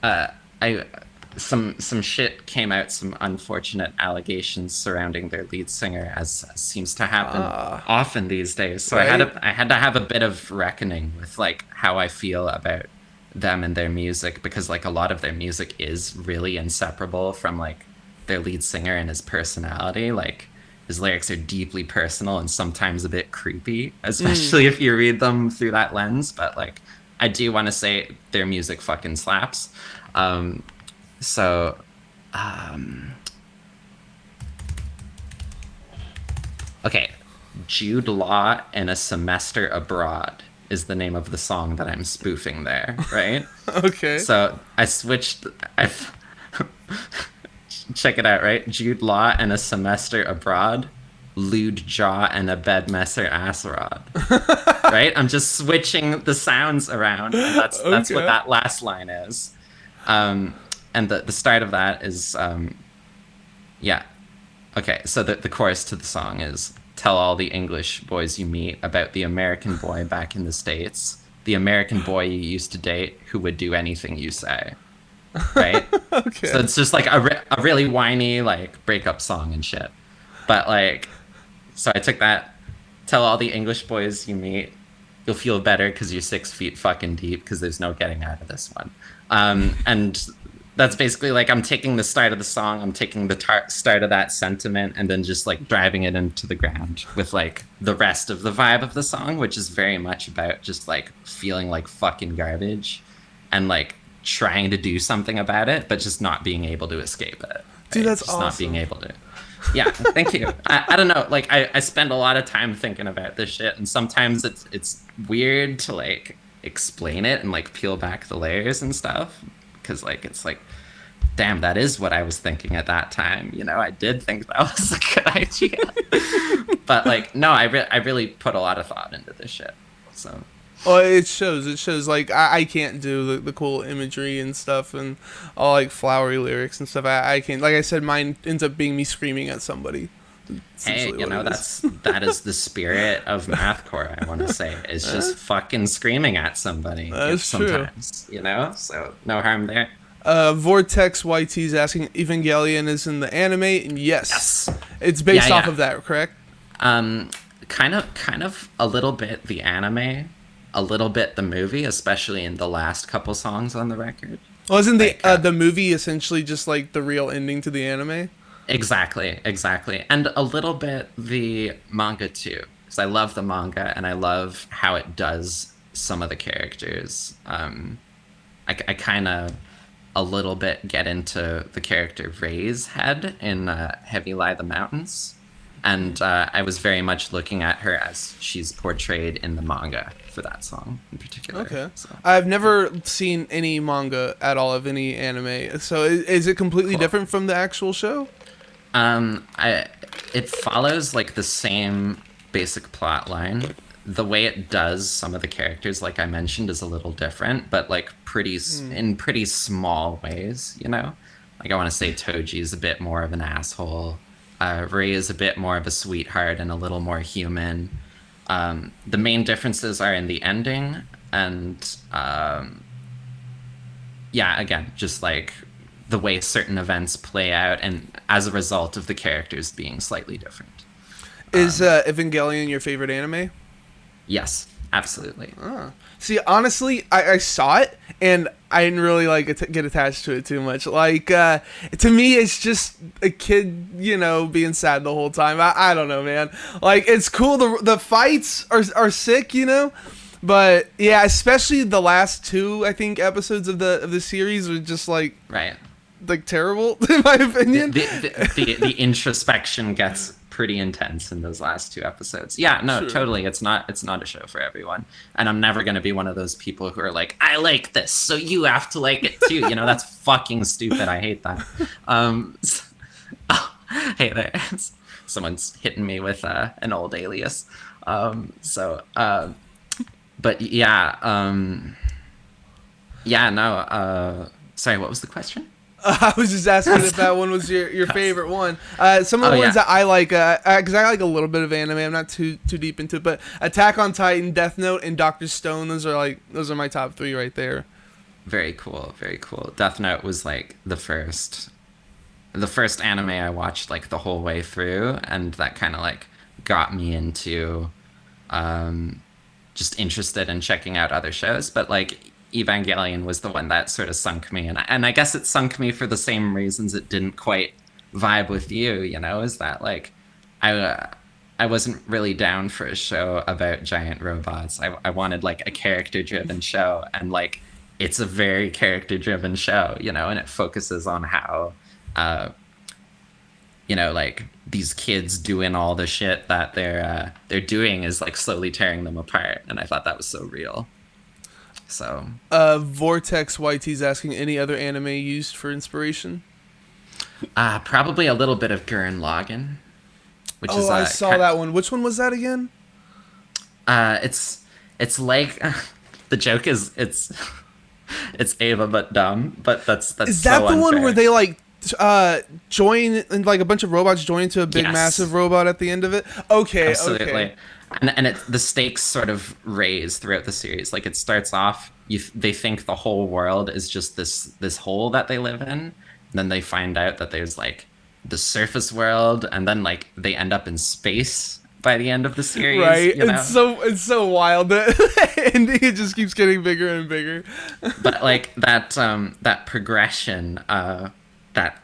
I some shit came out, some unfortunate allegations surrounding their lead singer, as seems to happen often these days. So Right? I had to have a bit of reckoning with like how I feel about them and their music, because like a lot of their music is really inseparable from like their lead singer and his personality. Like his lyrics are deeply personal and sometimes a bit creepy, especially if you read them through that lens. But like, I do want to say their music fucking slaps. So, um, okay, Jude Law and a Semester Abroad is the name of the song that I'm spoofing there, right? Okay. So I switched. I check it out, right? Jude Law and a Semester Abroad, lewd jaw and a bed messer ass rod. Right? I'm just switching the sounds around, and that's what Okay. that last line is. And the start of that is yeah. Okay, so the chorus to the song is tell all the English boys you meet about the American boy back in the States, the American boy you used to date who would do anything you say, right? So Okay. it's just like a really whiny, like, breakup song and shit. But, like, so I took that, tell all the English boys you meet, you'll feel better because you're 6 feet fucking deep because there's no getting out of this one. And that's basically like I'm taking the start of the song, I'm taking the start of that sentiment, and then just like driving it into the ground with like the rest of the vibe of the song, which is very much about just like feeling like fucking garbage and like trying to do something about it, but just not being able to escape it. Dude, Right? that's Just not being awesome. able to. Yeah, thank you. I don't know. Like I spend a lot of time thinking about this shit, and sometimes it's weird to like explain it and like peel back the layers and stuff because like it's like damn, that is what I was thinking at that time. You know, I did think that was a good idea. But like, no, I really put a lot of thought into this shit. So, Well, it shows. It shows. Like I can't do the cool imagery and stuff, and all like flowery lyrics and stuff. I can't. Like I said, mine ends up being me screaming at somebody. hey, Essentially, you what know, it is. that is the spirit of mathcore, I want to say. It's just fucking screaming at somebody That's true. sometimes, you know? So, no harm there. Vortex YT is asking Evangelion is in the anime, and yes, Yes. it's Yeah, based off yeah. of that, correct? Um, kind of a little bit the anime, a little bit the movie, especially in the last couple songs on the record. Wasn't Like, the movie essentially just like the real ending to the anime? exactly, exactly. And a little bit the manga too. Because I love the manga and I love how it does some of the characters. I kind of a little bit get into the character Ray's head in Heavy Lie the Mountains. And I was very much looking at her as she's portrayed in the manga for that song in particular. Okay. So I've never seen any manga at all of any anime. So is it completely cool. different from the actual show? I it follows like the same basic plot line. The way it does some of the characters, like I mentioned, is a little different, but like in pretty small ways, you know. Like I want to say Toji is a bit more of an asshole. Ray is a bit more of a sweetheart and a little more human. The main differences are in the ending, and yeah, again, just like the way certain events play out, and as a result of the characters being slightly different. Is Evangelion your favorite anime? Yes, absolutely. See, honestly, I saw it and I didn't really like get attached to it too much. Like to me, it's just a kid, being sad the whole time. I don't know, man. Like it's cool. The fights are sick, But yeah, especially the last two, I think, episodes of the series were just Right. like terrible in my The, opinion. the introspection gets pretty intense in those last two episodes. Yeah, no, Sure. totally. It's not a show for everyone. And I'm never gonna be one of those people who are like, I like this, so you have to like it too. That's fucking stupid. I hate that. Oh, hey there. Someone's hitting me with an old alias. But yeah, yeah, no, sorry, what was the question? I was just asking if that one was your favorite one. Some of Oh the ones yeah, that I like, because I like a little bit of anime. I'm not too deep into it, but Attack on Titan, Death Note, and Doctor Stone. Those are my top three right there. very cool, very cool. Death Note was like the first anime I watched like the whole way through, and that kind of like got me into just interested in checking out other shows. But like Evangelion was the one that sort of sunk me, and I guess it sunk me for the same reasons it didn't quite vibe with you. Is that like I wasn't really down for a show about giant robots. I wanted like a character driven show, and like it's a very character driven show, and it focuses on how uh, like these kids doing all the shit that they're doing is like slowly tearing them apart, and I thought that was so real. So, Vortex YT's asking any other anime used for inspiration. probably a little bit of Gurren Lagann, which Oh, is I saw that one. Which one was that again? it's like the joke is it's Ava but dumb, but that's Is that so the one where unfair. they like join and like a bunch of robots join into a big Yes. massive robot at the end of it? Okay, Absolutely. okay. And the stakes sort of raise throughout the series. Like it starts off, they think the whole world is just this hole that they live in. And then they find out that there's like the surface world, and then like they end up in space by the end of the series. Right. You know, It's so wild that ending it just keeps getting bigger and bigger. but like that progression, that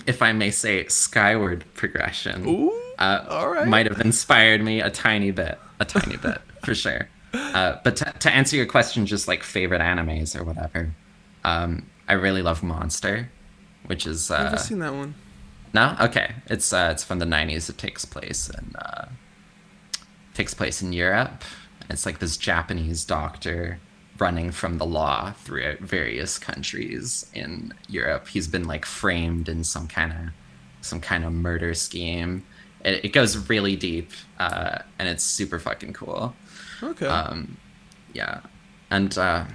if I may say, skyward progression, Ooh. All right. might have inspired me a tiny bit for sure. But to answer your question, just like favorite animes or whatever, I really love Monster, which is Never seen that one. no, okay, it's from the '90s. It takes place in Europe. It's like this Japanese doctor running from the law throughout various countries in Europe. He's been like framed in some kind of murder scheme. It goes really deep, and it's super fucking cool. Okay. Yeah, and God,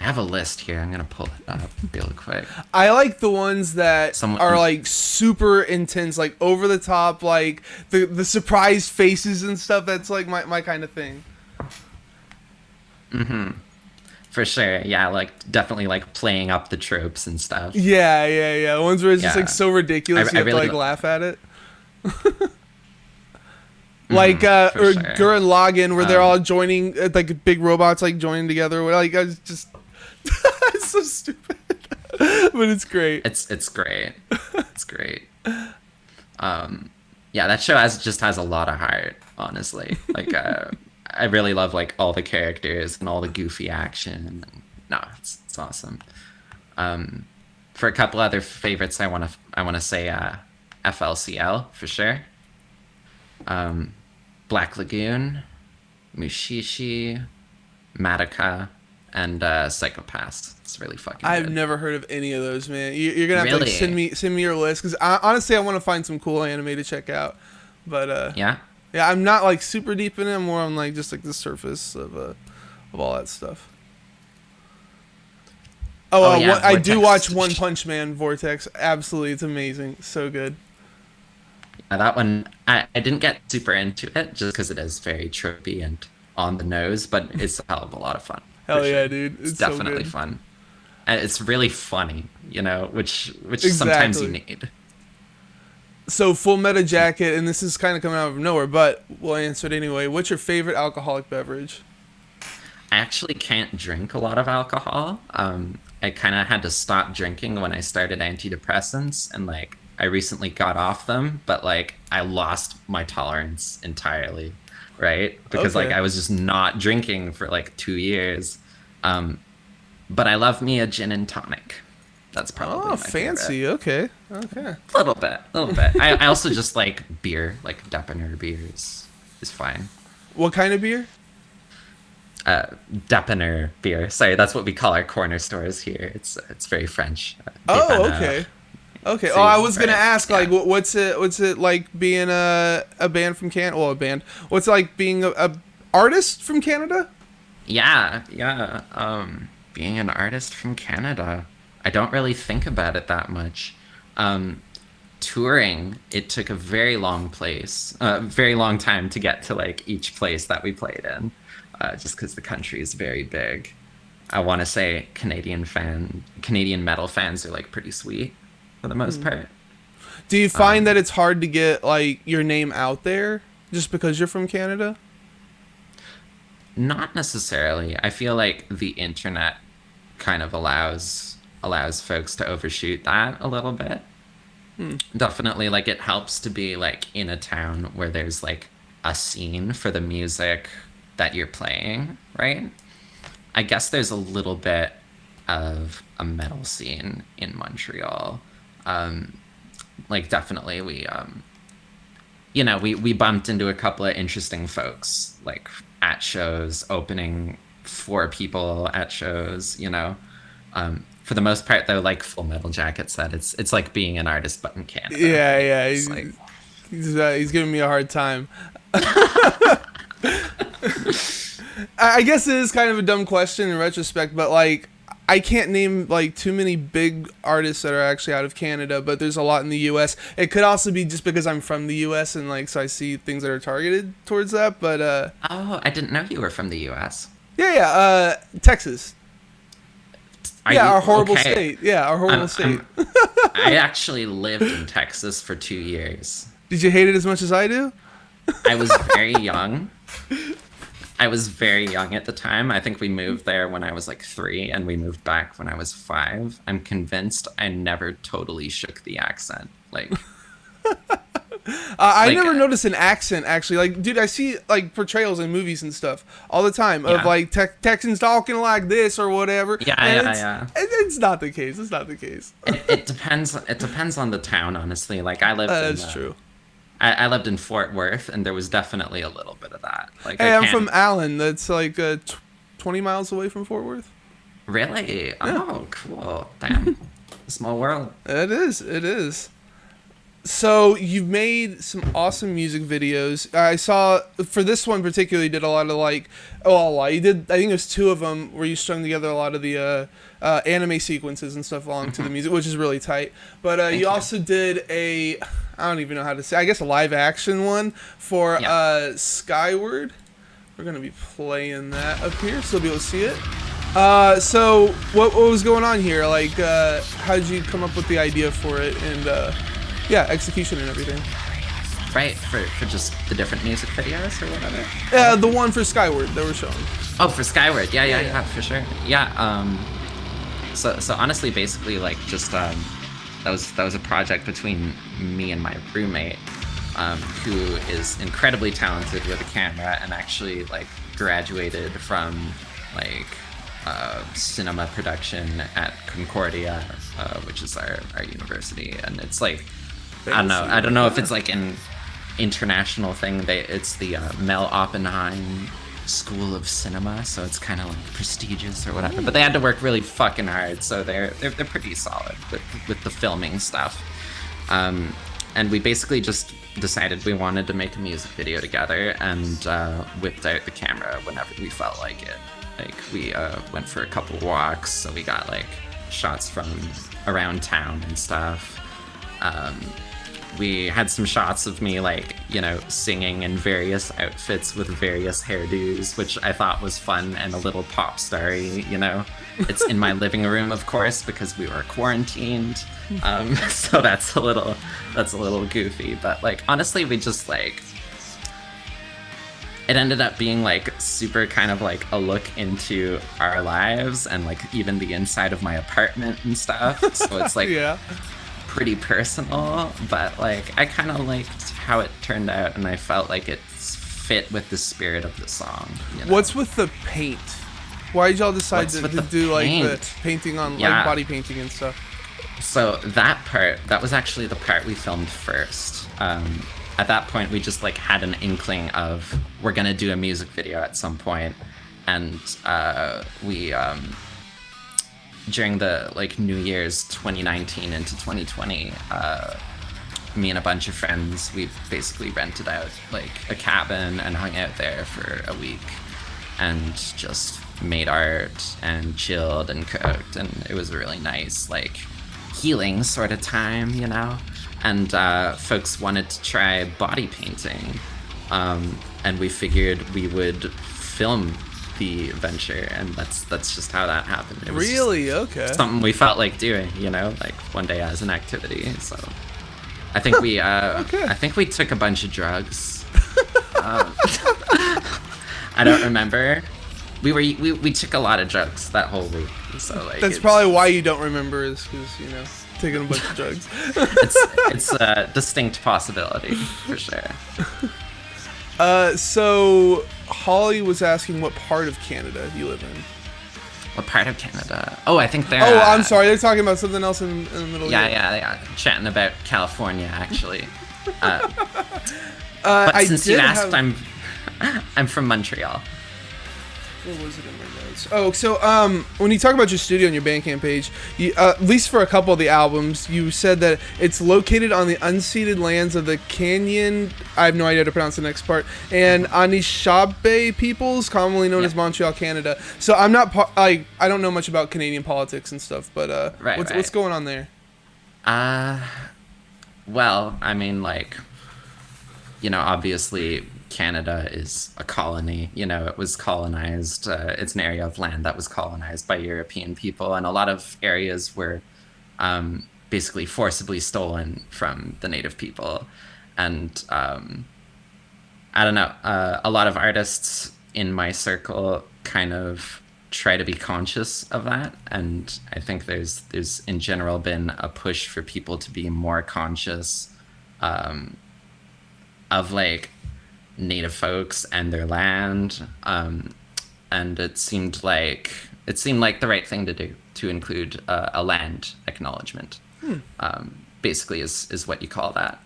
I have a list here. I'm gonna pull it up real quick. I like the ones that Someone- are like super intense, like over the top, like the surprised faces and stuff. That's like my kind of thing. For sure, yeah, like definitely like playing up the tropes and stuff. Yeah. Ones where it's just Yeah. like so ridiculous I you have really to like li- laugh at it. Like for or sure. Gurren Lagann, where they're all joining, like big robots like joining together. Like I was just, it's so stupid, but it's great. It's great. It's great. Yeah, that show has a lot of heart, honestly. Like I really love like all the characters and all the goofy action. No, it's awesome. For a couple other favorites, I want to say FLCL for sure. Black Lagoon, Mushishi, Madoka, and Psychopaths. It's really fucking I've good. never heard of any of those, man. You're gonna have to like, Really? send me your list because honestly, I want to find some cool anime to check out. But Yeah? yeah, I'm not like super deep in it. I'm more on like just like the surface of all that stuff. Oh, yeah, I do Vortex. watch One Punch Man Vortex. Absolutely, it's amazing. So good. That one, I didn't get super into it just because it is very tropey and on the nose, but it's a hell of a lot of fun. for Hell yeah, sure. dude. It's It's so definitely good. fun. And it's really funny, which sometimes you Exactly. need. So Full Meta Jacket, and this is kind of coming out of nowhere, but we'll answer it anyway. What's your favorite alcoholic beverage? I actually can't drink a lot of alcohol. I kind of had to stop drinking when I started antidepressants, and like I recently got off them, but like I lost my tolerance entirely, right? Because like Okay. I was just not drinking for like 2 years. But I love me a gin and tonic. That's probably Oh, my fancy. favorite. Okay. Okay. A little bit, a little bit. I also just like beer, like Depener beer is fine. What kind of beer? Depener beer. Sorry, that's what we call our corner stores here. It's very French. Oh, Depener. okay. Okay. See, Oh, I was gonna right, ask, like, yeah. what's it like being a band from Canada? Well, a band. What's it like being a artist from Canada? Yeah. Being an artist from Canada, I don't really think about it that much. Touring, it took a very long time to get to like each place that we played in, just because the country is very big. I want to say Canadian metal fans are like pretty sweet for the most part. Do you find that it's hard to get like your name out there just because you're from Canada? Not necessarily. I feel like the internet kind of allows folks to overshoot that a little bit. Definitely, like it helps to be like in a town where there's like a scene for the music that you're playing, right? I guess there's a little bit of a metal scene in Montreal. Like definitely we bumped into a couple of interesting folks like at shows, opening for people at shows. For the most part though, like Full Metal Jacket said, it's like being an artist but in Canada. Yeah. It's like He's giving me a hard time. I guess it is kind of a dumb question in retrospect, but like I can't name like too many big artists that are actually out of Canada, but there's a lot in the U.S. It could also be just because I'm from the U.S. and like so I see things that are targeted towards that. But Oh, I didn't know you were from the U.S. Texas. Are Yeah, you our horrible okay? state. Yeah, our horrible state. I actually lived in Texas for 2 years. Did you hate it as much as I do? I was very young. I was very young at the time. I think we moved there when I was like 3, and we moved back when I was 5. I'm convinced I never totally shook the accent. I Like, never noticed an accent actually. Like, dude, I see like portrayals in movies and stuff all the time of yeah, like Texans talking like this or whatever. yeah, And yeah, yeah. it's not the case. It's not the case. It depends. It depends on the town, honestly. Like I lived in, That's true. I lived in Fort Worth, and there was definitely a little bit of that. Like I Hey, I'm can't from Allen. That's like 20 miles away from Fort Worth. really. Yeah. Oh, cool. Damn, small world. It is. It is. So you've made some awesome music videos. I saw for this one particularly, you did a lot of like, you did. I think there's 2 of them where you strung together a lot of the anime sequences and stuff along to the music, which is really tight. But Thank you you. also did I don't even know how to say. I guess a live action one for Yeah. Skyward. We're gonna be playing that up here, so you'll be able to see it. So what was going on here? Like, how did you come up with the idea for it and execution and everything? Right, for just the different music videos or whatever. The one for Skyward that we're showing. Oh, for Skyward. Yeah. Yeah, for sure. Yeah. So honestly, basically, like just that was a project between me and my roommate, who is incredibly talented with a camera and actually like graduated from like cinema production at Concordia, which is our university, and it's like I don't know if it's like an international thing. It's the Mel Oppenheim School of Cinema, so it's kind of like prestigious or whatever. But they had to work really fucking hard, so they're pretty solid with the filming stuff. And we basically just decided we wanted to make a music video together, and whipped out the camera whenever we felt like it. Like we went for a couple walks, so we got like shots from around town and stuff. We had some shots of me like, singing in various outfits with various hairdos, which I thought was fun and a little pop starry, It's in my living room, of course, because we were quarantined. So that's a little goofy, but like honestly, we just like it ended up being like super kind of like a look into our lives and like even the inside of my apartment and stuff. So it's like Yeah. pretty personal, but like I kind of liked how it turned out, and I felt like it fit with the spirit of the song. What's with the paint? Why did y'all decide What's to with the do like the paint? painting on like Yeah. body painting and stuff? So that was actually the part we filmed first. At that point, we just like had an inkling of we're gonna do a music video at some point, and we during the like New Year's 2019 into 2020, me and a bunch of friends, we basically rented out like a cabin and hung out there for a week and just made art and chilled and cooked, and it was a really nice like healing sort of time, and folks wanted to try body painting, and we figured we would film the venture, and that's just how that happened. It was just Really? Okay. something we felt like doing, like one day as an activity. So I think we Okay. I think we took a bunch of drugs. I don't remember. We took a lot of drugs that whole week. So like That's it's- probably why you don't remember is because taking a bunch of drugs. it's a distinct possibility for sure. So Holly was asking what part of Canada you live in. What part of Canada? Oh, I think they're. Oh, I'm sorry. They're talking about something else in the middle. Yeah. Chatting about California, actually. But I since you did asked, have- I'm from Montreal. What was it in my notes? Oh, so when you talk about your studio on your Bandcamp page, you, at least for a couple of the albums, you said that it's located on the unceded lands of the Canyon. I have no idea how to pronounce the next part. And Anishinaabe peoples, commonly known as Montreal, Canada. So I'm not I don't know much about Canadian politics and stuff, but what's going on there? Well, I mean, like, obviously Canada is a colony. It was colonized. It's an area of land that was colonized by European people, and a lot of areas were basically forcibly stolen from the native people. And I don't know, a lot of artists in my circle kind of try to be conscious of that, and I think there's in general been a push for people to be more conscious of like native folks and their land, and it seemed like the right thing to do, to include a land acknowledgement. Basically is what you call that.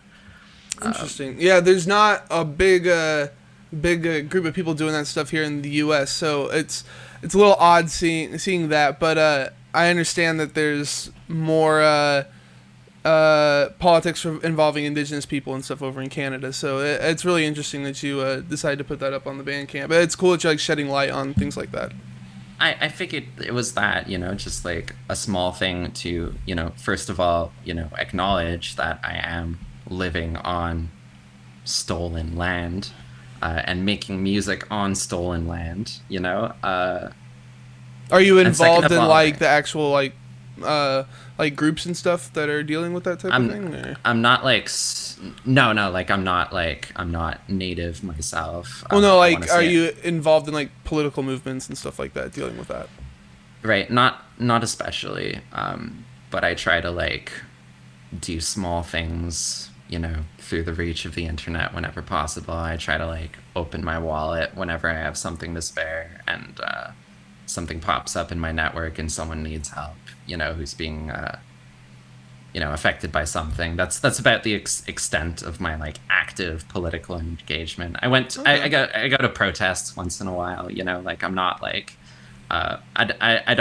Interesting. Yeah, there's not a big group of people doing that stuff here in the U.S., so it's a little odd seeing that. But I understand that there's more politics involving Indigenous people and stuff over in Canada. So it's really interesting that you decided to put that up on the Bandcamp. But it's cool that you're like shedding light on things like that. I figured it was that, just like a small thing to, first of all, acknowledge that I am living on stolen land, and making music on stolen land. Are you involved in like the actual like groups and stuff that are dealing with that type of thing? Or? I'm not like no, like I'm not native myself. Well, no, like are you involved in like political movements and stuff like that, dealing with that? Right, not especially, but I try to like do small things, through the reach of the internet whenever possible. I try to like open my wallet whenever I have something to spare, and something pops up in my network and someone needs help, who's being affected by something. That's about the extent of my like active political engagement. I go to protests once in a while, like I'm not like I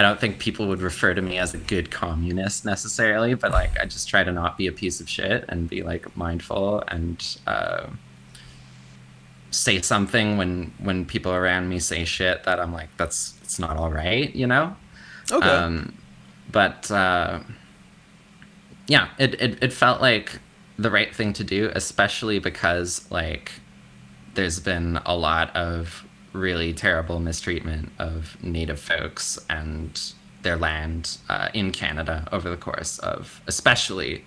don't think people would refer to me as a good communist necessarily, but like I just try to not be a piece of shit and be like mindful, and say something when people around me say shit that I'm like, it's not all right, Okay. But yeah, it felt like the right thing to do, especially because like there's been a lot of really terrible mistreatment of native folks and their land in Canada over the course of especially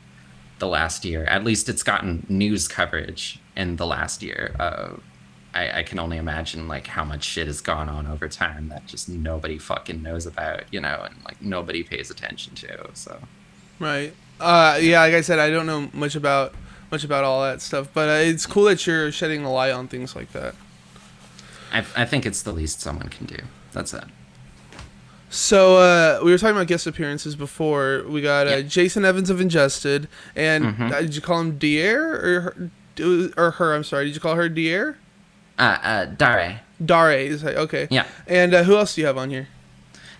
the last year. At least it's gotten news coverage in the last year. I can only imagine like how much shit has gone on over time that just nobody fucking knows about, and like nobody pays attention to. So Right. Yeah, like I said, I don't know much about all that stuff, but it's cool that you're shedding a light on things like that. I think it's the least someone can do. That's it. So we were talking about guest appearances before. We got Jason Evans of Ingested, and did you call him Dier or her? I'm sorry. Did you call her Dier? Dare. Dare is like, okay. Yeah. And who else do you have on here?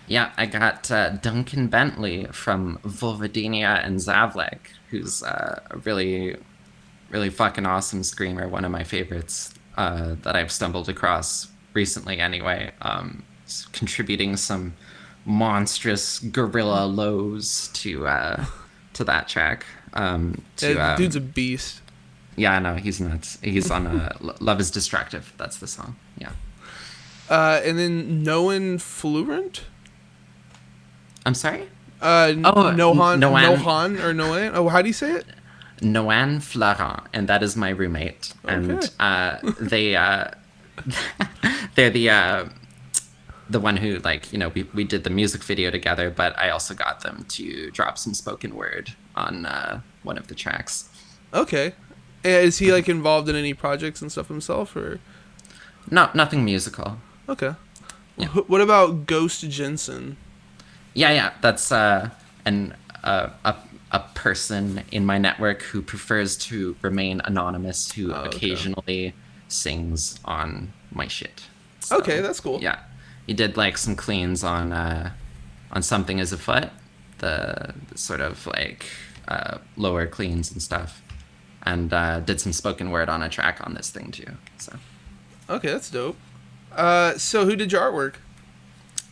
Yeah, I got Duncan Bentley from Vulvodynia and Zavlek, who's a really, really fucking awesome screamer. One of my favorites that I've stumbled across recently anyway. Contributing some monstrous gorilla lows to that track. Dude's a beast. Yeah, I know, he's nuts. He's on Love is Destructive. That's the song. Yeah. And then Noan Fluent? I'm sorry? Nohan or Noan? Oh, how do you say it? Noan Florent, and that is my roommate. Okay. And they're the one who, like, we did the music video together, but I also got them to drop some spoken word on one of the tracks. Okay. Is he like involved in any projects and stuff himself, or? No, nothing musical. Okay. Yeah. What about Ghost Jensen? Yeah, that's a person in my network who prefers to remain anonymous, who occasionally sings on my shit. Okay, So that's cool. yeah, he did like some cleans on Something Is Afoot, the sort of like lower cleans and stuff, and did some spoken word on a track on this thing too. So Okay, that's dope. So who did your artwork?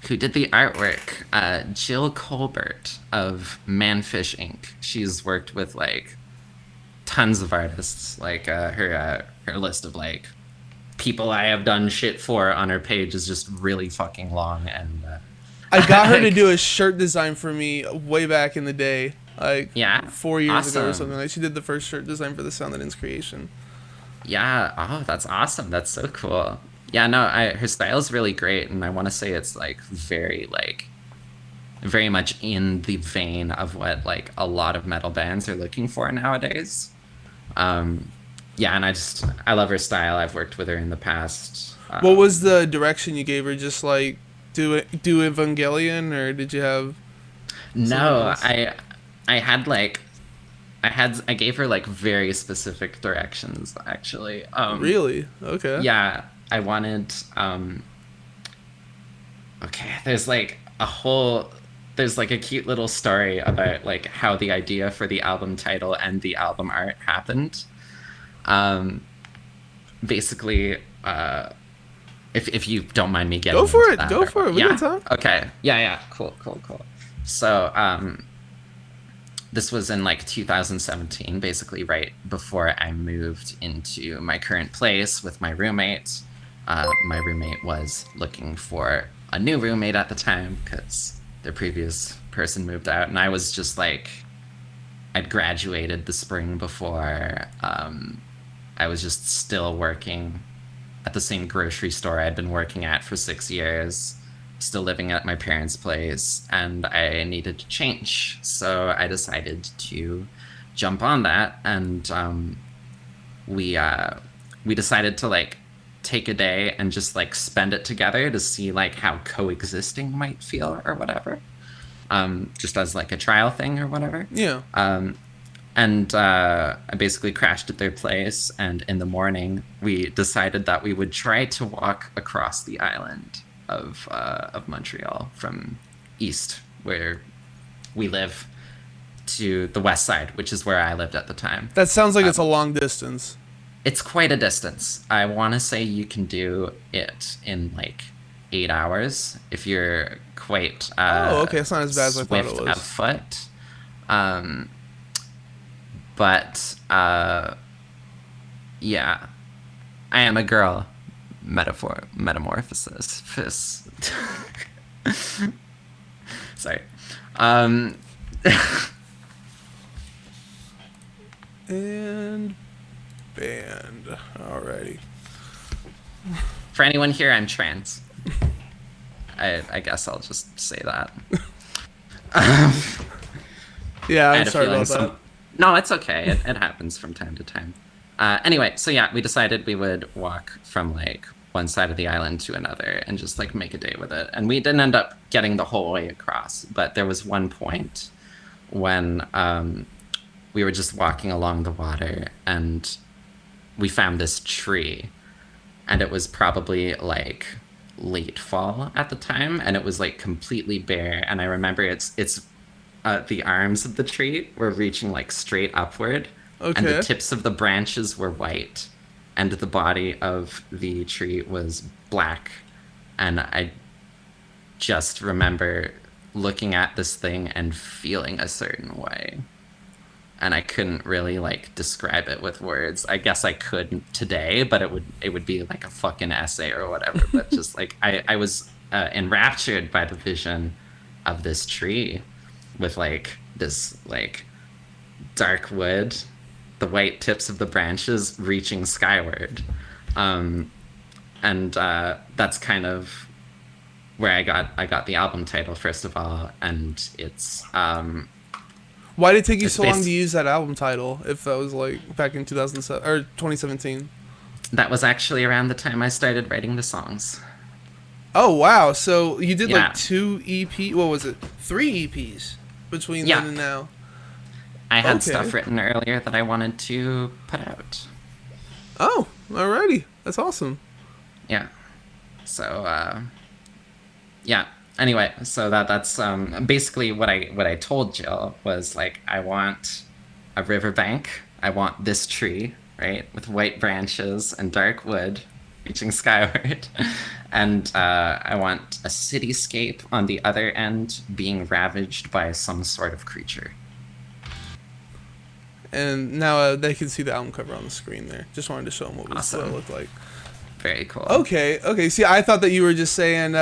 who did the artwork? Jill Colbert of Manfish Inc. She's worked with like tons of artists. Like her list of like people I have done shit for on her page is just really fucking long. And I got her to do a shirt design for me way back in the day, like yeah, 4 years ago or awesome. something. Like she did the first shirt design for the Sound That Ends creation. Yeah, oh, that's awesome. That's so cool. Yeah, no, her style is really great, and I want to say it's like very much in the vein of what like a lot of metal bands are looking for nowadays. Um, yeah, and I love her style. I've worked with her in the past. What was the direction you gave her? Just like do Evangelion, or did you have something No, else? I had like I gave her like very specific directions actually. Really? Okay. Yeah, I wanted okay, there's like a cute little story about like how the idea for the album title and the album art happened. Um basically if you don't mind me getting Go for into it. that Go for it. We got yeah. time. Okay. Yeah. Cool. So, this was in like 2017, basically right before I moved into my current place with my roommate. My roommate was looking for a new roommate at the time because their previous person moved out, and I was just like, I'd graduated the spring before. I was just still working at the same grocery store I'd been working at for 6 years, still living at my parents' place, and I needed to change. So I decided to jump on that, and we decided to like take a day and just like spend it together to see like how coexisting might feel or whatever, just as like a trial thing or whatever. Yeah. And I basically crashed at their place, and in the morning we decided that we would try to walk across the island of Montreal from east, where we live, to the west side, which is where I lived at the time. That sounds like it's a long distance. It's quite a distance. I want to say you can do it in like 8 hours if you're quite Oh, okay. It's not as bad as I thought it swift of was. foot. Um, but yeah, I am a girl. Metamorphosis. Sorry. Um, And band. Alrighty. for anyone here, I'm trans. I guess I'll just say that. Yeah, I I'm had a sorry feeling about that. No, it's okay. It happens from time to time. Anyway, so yeah, we decided we would walk from like one side of the island to another and just like make a day with it. And we didn't end up getting the whole way across, but there was one point when we were just walking along the water and we found this tree, and it was probably like late fall at the time, and it was like completely bare. And I remember it's the arms of the tree were reaching like straight upward, and the Okay. tips of the branches were white, and the body of the tree was black. And I just remember looking at this thing and feeling a certain way. And I couldn't really like describe it with words. I guess I could today, but it would be like a fucking essay or whatever. But just like I was enraptured by the vision of this tree with like this like dark wood, the white tips of the branches reaching skyward, um, and that's kind of where I got the album title first of all, and Why did it take you it's so long to based use that album title? If that was like back in 2007 or 2017. that was actually around the time I started writing the songs. Oh wow! So you did like Yeah, two EP. What was it? Three EPs between then yeah. and now. I had Okay. stuff written earlier that I wanted to put out. Oh, alrighty. That's awesome. Yeah. So yeah. Anyway, so that's basically what I told Jill was like, I want a riverbank. I want this tree, right, with white branches and dark wood reaching skyward. And I want a cityscape on the other end being ravaged by some sort of creature. And now they can see the album cover on the screen there. Just wanted to show them what it Awesome. looked like. Very cool. Okay. See, I thought that you were just saying,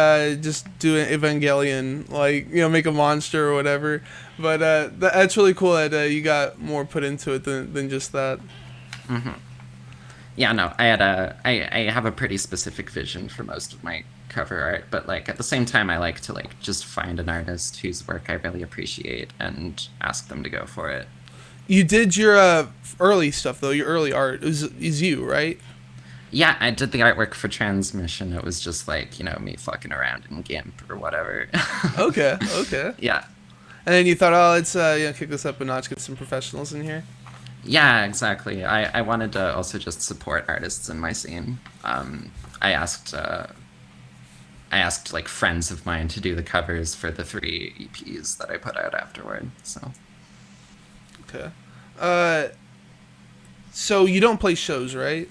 just do an Evangelion, like, make a monster or whatever. But that's really cool that you got more put into it than just that. Yeah, no, I have a pretty specific vision for most of my cover art, but like at the same time I like to like just find an artist whose work I really appreciate and ask them to go for it. You did your early stuff though. Your early art is you, right? Yeah, I did the artwork for Transmission. It was just like, me fucking around in GIMP or whatever. Okay. Yeah. And then you thought, oh, let's kick this up a notch, get some professionals in here. Yeah, exactly. I wanted to also just support artists in my scene. I asked like friends of mine to do the covers for the 3 EPs that I put out afterward. So Okay. Uh, so you don't play shows, right?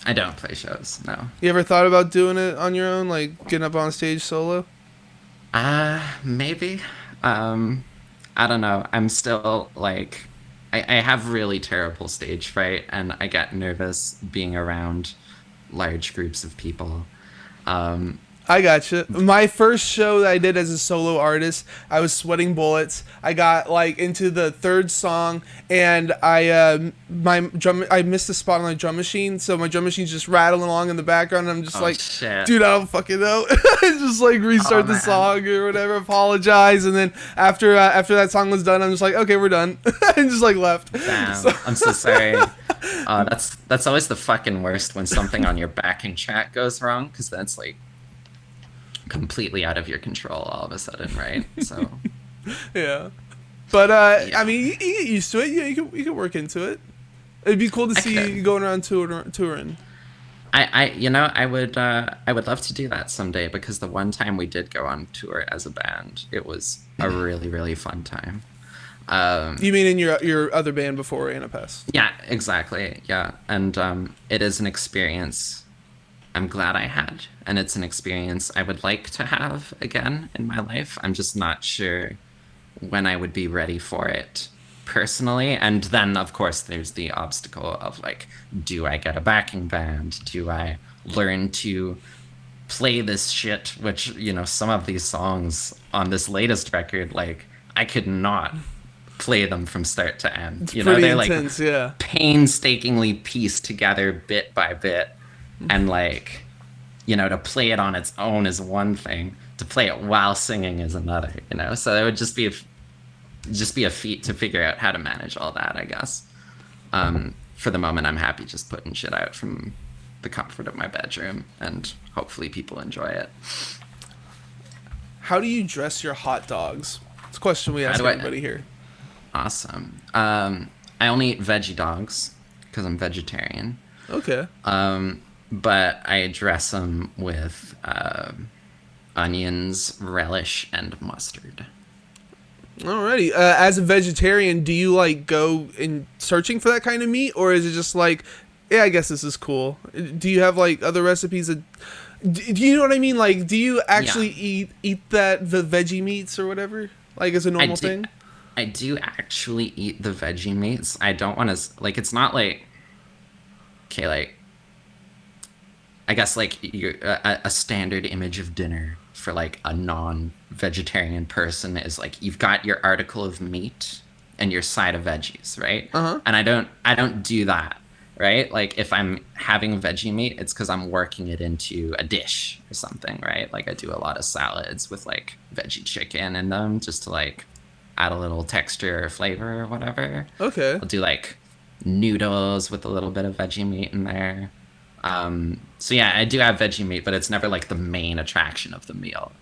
I don't play shows, no. You ever thought about doing it on your own, like getting up on stage solo? Maybe. I don't know. I'm still like, I have really terrible stage fright, and I get nervous being around large groups of people. Um, I gotcha. My first show that I did as a solo artist, I was sweating bullets. I got like into the third song, and I missed a spot on my drum machine, so my drum machine's just rattling along in the background. And I'm just oh like, shit. dude, I don't fucking know. Just like Oh restart the man. song or whatever, apologize, and then after that song was done, I'm just like, okay, we're done, and just like left. Damn. So, I'm so sorry. That's always the fucking worst when something on your backing track goes wrong, because that's like completely out of your control all of a sudden, right? So yeah. But I yeah, mean, you get used to it. Yeah, you can work into it. It'd be cool to I see you could. going around touring. I would love to do that someday because the one time we did go on tour as a band, it was a really, really fun time. Um, You mean in your other band before Pest? yeah, exactly. Yeah. And it is an experience I'm glad I had. And it's an experience I would like to have again in my life. I'm just not sure when I would be ready for it personally. And then, of course, there's the obstacle of like, do I get a backing band? Do I learn to play this shit? Which, some of these songs on this latest record, like, I could not play them from start to end. It's pretty They're like intense, yeah. painstakingly pieced together bit by bit. And like, to play it on its own is one thing. To play it while singing is another. So it would just be a feat to figure out how to manage all that, I guess. For the moment, I'm happy just putting shit out from the comfort of my bedroom, and hopefully people enjoy it. How do you dress your hot dogs? It's a question we How ask do I? everybody here. Awesome. I only eat veggie dogs because I'm vegetarian. Okay. But I dress them with onions, relish, and mustard. Alrighty. As a vegetarian, do you like go in searching for that kind of meat, or is it just like, yeah, I guess this is cool? Do you have like other recipes that? Do you know what I mean? Like, do you Yeah, actually eat the veggie meats or whatever, like as a I normal do. thing? I do actually eat the veggie meats. I don't want to like. It's not like okay, like I guess like a standard image of dinner for like a non-vegetarian person is like you've got your article of meat and your side of veggies, right? Uh huh. And I don't do that, right? Like if I'm having veggie meat, it's because I'm working it into a dish or something, right? Like I do a lot of salads with like veggie chicken in them just to like add a little texture or flavor or whatever. Okay. I'll do like noodles with a little bit of veggie meat in there. So yeah, I do have veggie meat, but it's never like the main attraction of the meal.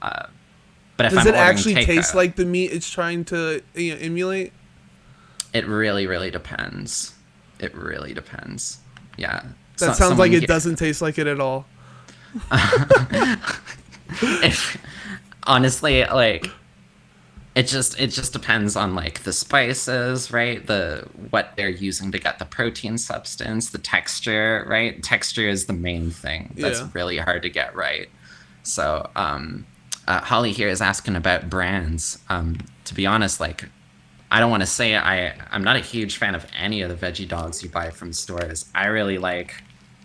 But if Does I'm it ordering actually taste takeout, like the meat it's trying to emulate? it really, really depends. It really depends. Yeah. That So, sounds like someone it here, doesn't taste like it at all. if honestly, like it just depends on like the spices, right? The what they're using to get the protein substance, the texture, right? Texture is the main thing that's Yeah. really hard to get right. So, Holly here is asking about brands. To be honest, like I don't want to say I'm not a huge fan of any of the veggie dogs you buy from stores. I really like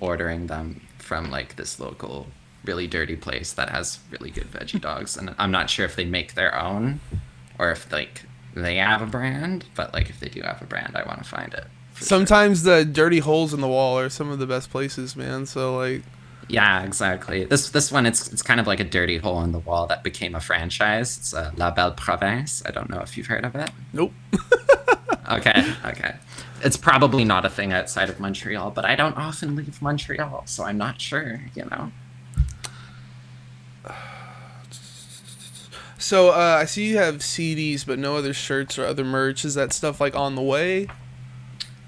ordering them from like this local really dirty place that has really good veggie dogs, and I'm not sure if they make their own or if like they have a brand, but like if they do have a brand, I want to find it for sure. Sometimes the dirty holes in the wall are some of the best places, man. So like, Yeah, exactly. This one it's kind of like a dirty hole in the wall that became a franchise. It's La Belle Province. I don't know if you've heard of it. nope. Okay, okay. It's probably not a thing outside of Montreal, but I don't often leave Montreal, so I'm not sure, you know. So I see you have CDs, but no other shirts or other merch. Is that stuff like on the way?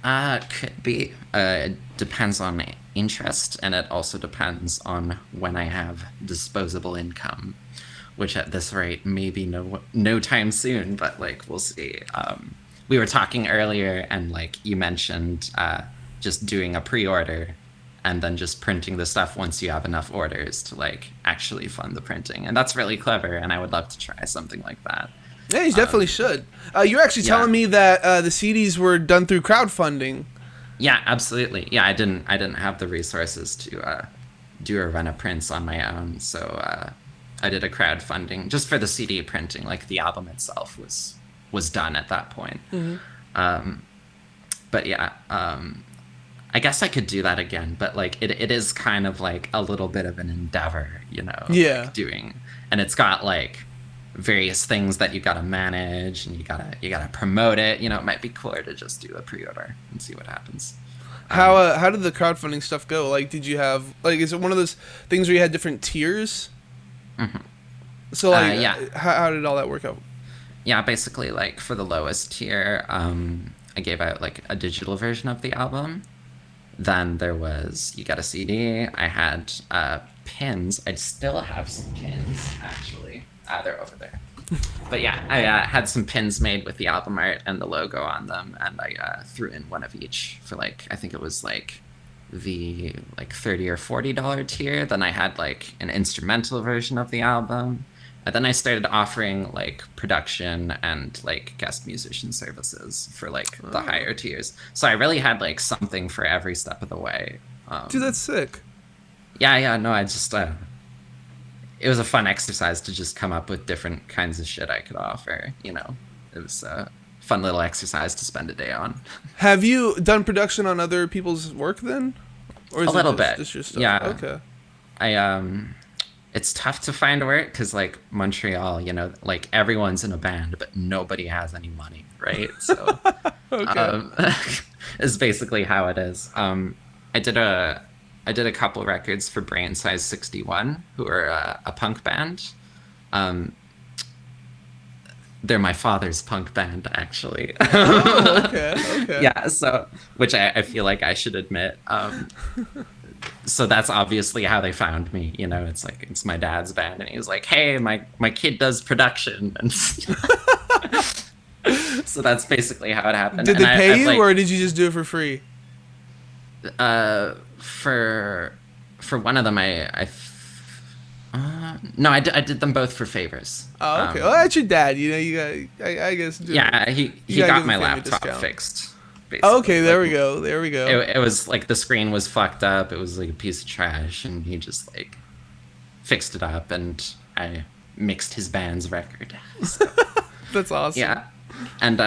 Could be. It depends on interest, and it also depends on when I have disposable income, which at this rate maybe no time soon, but like we'll see. We were talking earlier, and like you mentioned, just doing a pre-order and then just printing the stuff once you have enough orders to like actually fund the printing, and that's really clever. And I would love to try something like that. Yeah, you definitely should. You're actually Yeah. telling me that the CDs were done through crowdfunding. Yeah, absolutely. Yeah, I didn't have the resources to do a run of prints on my own, so I did a crowdfunding just for the CD printing. Like the album itself was done at that point. Um, but yeah, I guess I could do that again. But like it is kind of like a little bit of an endeavor, you know, Yeah. like doing, and it's got like various things that you gotta manage and you gotta promote it. You know, it might be cooler to just do a pre-order and see what happens. How did the crowdfunding stuff go? Like, did you have like is it one of those things where you had different tiers? Mhm. So like, Yeah, how did all that work out? yeah. Basically, like for the lowest tier, I gave out like a digital version of the album. Then there was you got a CD. I had pins. I still have some pins actually. They're over there. But yeah, I had some pins made with the album art and the logo on them, and I threw in one of each for like I think it was like the like $30 or $40 tier. Then I had like an instrumental version of the album, and then I started offering like production and like guest musician services for like the higher tiers. So I really had like something for every step of the way. Dude, that's sick. Yeah, yeah, no, I just it was a fun exercise to just come up with different kinds of shit I could offer. You know, it was a fun little exercise to spend a day on. Have you done production on other people's work then, or A is it little just, bit, just your stuff? yeah. Okay. I it's tough to find work because like Montreal, you know, like everyone's in a band, but nobody has any money, right? So Okay. is basically how it is. I did a I did a couple records for Brain Size 61, who are a punk band. Um, they're my father's punk band, actually. Oh, okay. Okay. Yeah, so which I feel like I should admit. So that's obviously how they found me. You know, it's like it's my dad's band, and he was like, "Hey, my kid does production," and so that's basically how it happened. Did And they pay I've you, like or did you just do it for free? for one of them, no, I did them both for favors. Oh, okay. Well, that's your dad. You know, you got. I guess. Yeah, You he gotta got give the my family a laptop discount. fixed. Okay, Basically, there like we go. There we go. it was like the screen was fucked up. It was like a piece of trash, and he just like fixed it up, and I mixed his band's record. So, That's awesome. yeah, and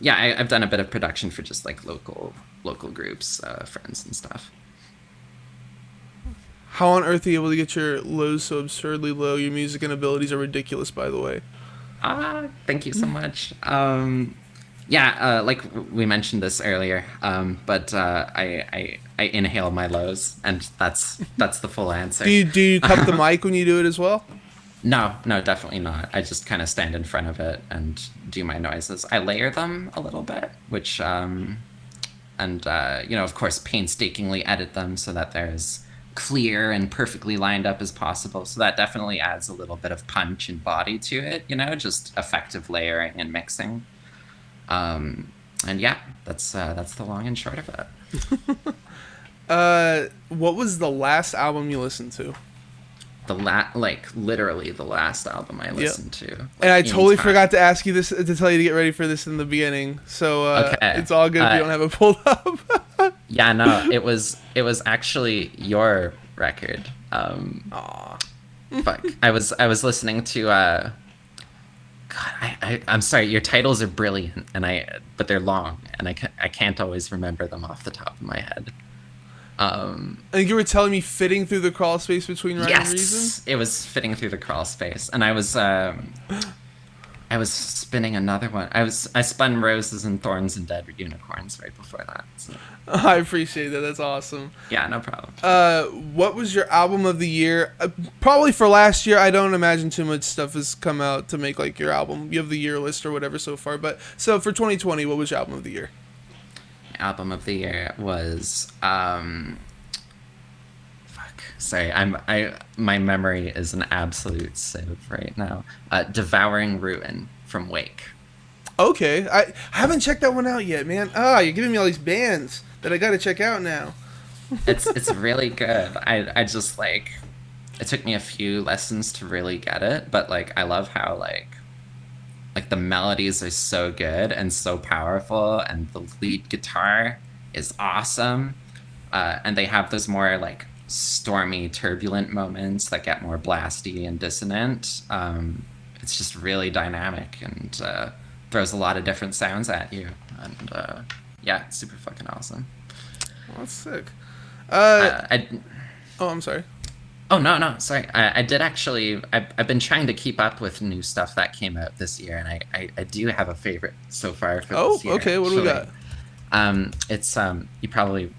yeah, I've done a bit of production for just like local groups, friends and stuff. How on earth are you able to get your lows so absurdly low? Your music and abilities are ridiculous, by the way. Thank you so much. Yeah, like we mentioned this earlier, but I inhale my lows, and that's the full answer. Do you cup the mic when you do it as well? No, no, definitely not. I just kind of stand in front of it and do my noises. I layer them a little bit, which and you know, of course, painstakingly edit them so that there's clear and perfectly lined up as possible. So that definitely adds a little bit of punch and body to it, just effective layering and mixing. And yeah, that's the long and short of it. What was the last album you listened to? Literally the last album I listened to. And I totally time. forgot to ask you this, to tell you to get ready for this in the beginning. So Okay. it's all good if you don't have it pulled up. Yeah, no, it was actually your record. Aw. Fuck. I was listening to God, I'm sorry, your titles are brilliant but they're long and I can't always remember them off the top of my head. And you were telling me fitting through the crawl space between Rhyme and Reason? Yes, it was fitting through the crawl space, and I was spinning another one. I spun Roses and Thorns and Dead Unicorns right before that. So. I appreciate that. That's awesome. Yeah, no problem. What was your album of the year? Probably for last year. I don't imagine too much stuff has come out to make like your album. You have the year list or whatever so far. But so for 2020, what was your album of the year? Album of the year was sorry, my memory is an absolute sieve right now. Devouring Ruin from Wake. Okay, I haven't checked that one out yet, man. You're giving me all these bands that I got to check out now. It's really good. I just like, it took me a few lessons to really get it, but like I love how like the melodies are so good and so powerful, and the lead guitar is awesome, and they have those more like stormy, turbulent moments that get more blasty and dissonant. It's just really dynamic and throws a lot of different sounds at you, and yeah, it's super fucking awesome. Oh, that's sick. I'm sorry. Oh, no, sorry. I did actually... I've been trying to keep up with new stuff that came out this year, and I do have a favorite so far for this year. Oh, okay. What do we got? It's... You probably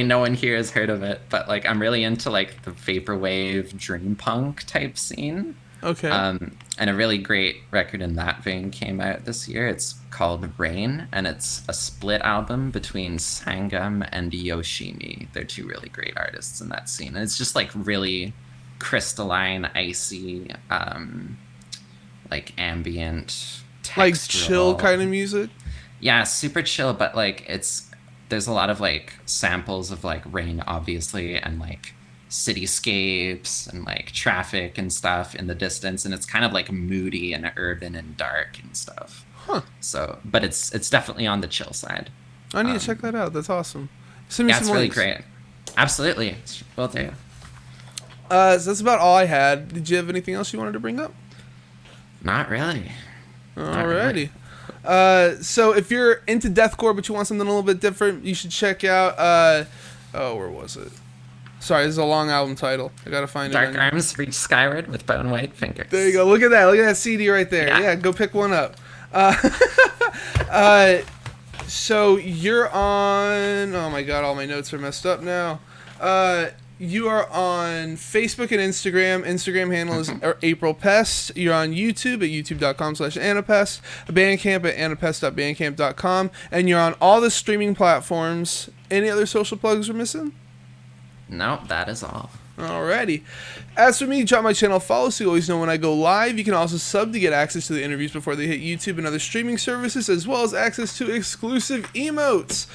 no one here has heard of it, but, like, I'm really into, like, the vaporwave dream punk type scene. Okay. And a really great record in that vein came out this year. It's called Rain, and it's a split album between Sangam and Yoshimi. They're two really great artists in that scene. And it's just like really crystalline, icy, like ambient, textural. Like chill kind of music? Yeah, super chill, but like there's a lot of like samples of like rain, obviously, and like cityscapes and like traffic and stuff in the distance, and it's kind of like moody and urban and dark and stuff. So, but it's definitely on the chill side. I need to check that out. That's awesome. Send me some it's really links. great. Absolutely. Will do. So that's about all I had. Did you have anything else you wanted to bring up? Not really. Alrighty. So if you're into deathcore but you want something a little bit different, you should check out where was it? Sorry, this is a long album title. I gotta find Dark it. Dark Arms Reach Skyward with Bone White Fingers. There you go. Look at that. Look at that CD right there. Yeah, go pick one up. So you're on... Oh my god, all my notes are messed up now. You are on Facebook and Instagram. Instagram handle is April Pest. You're on YouTube at youtube.com/Annapest. Bandcamp at annapest.bandcamp.com. And you're on all the streaming platforms. Any other social plugs we're missing? No, that is all. Alrighty. As for me, drop my channel follow so you always know when I go live. You can also sub to get access to the interviews before they hit YouTube and other streaming services, as well as access to exclusive emotes.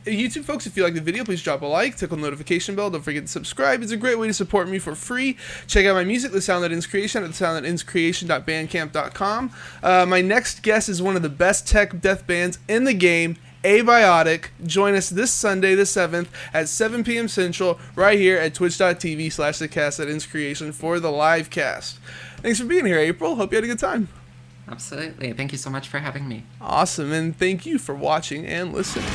YouTube folks, if you like the video, please drop a like, tickle the notification bell, don't forget to subscribe. It's a great way to support me for free. Check out my music, The Sound That Ends Creation, at thesoundthatenscreation.bandcamp.com. My next guest is one of the best tech death bands in the game, Abiotic. Join us this Sunday, the 7th, at 7 p.m. Central, right here at twitch.tv/thecast@inscreation for the live cast. Thanks for being here, April. Hope you had a good time. Absolutely. Thank you so much for having me. Awesome, and thank you for watching and listening.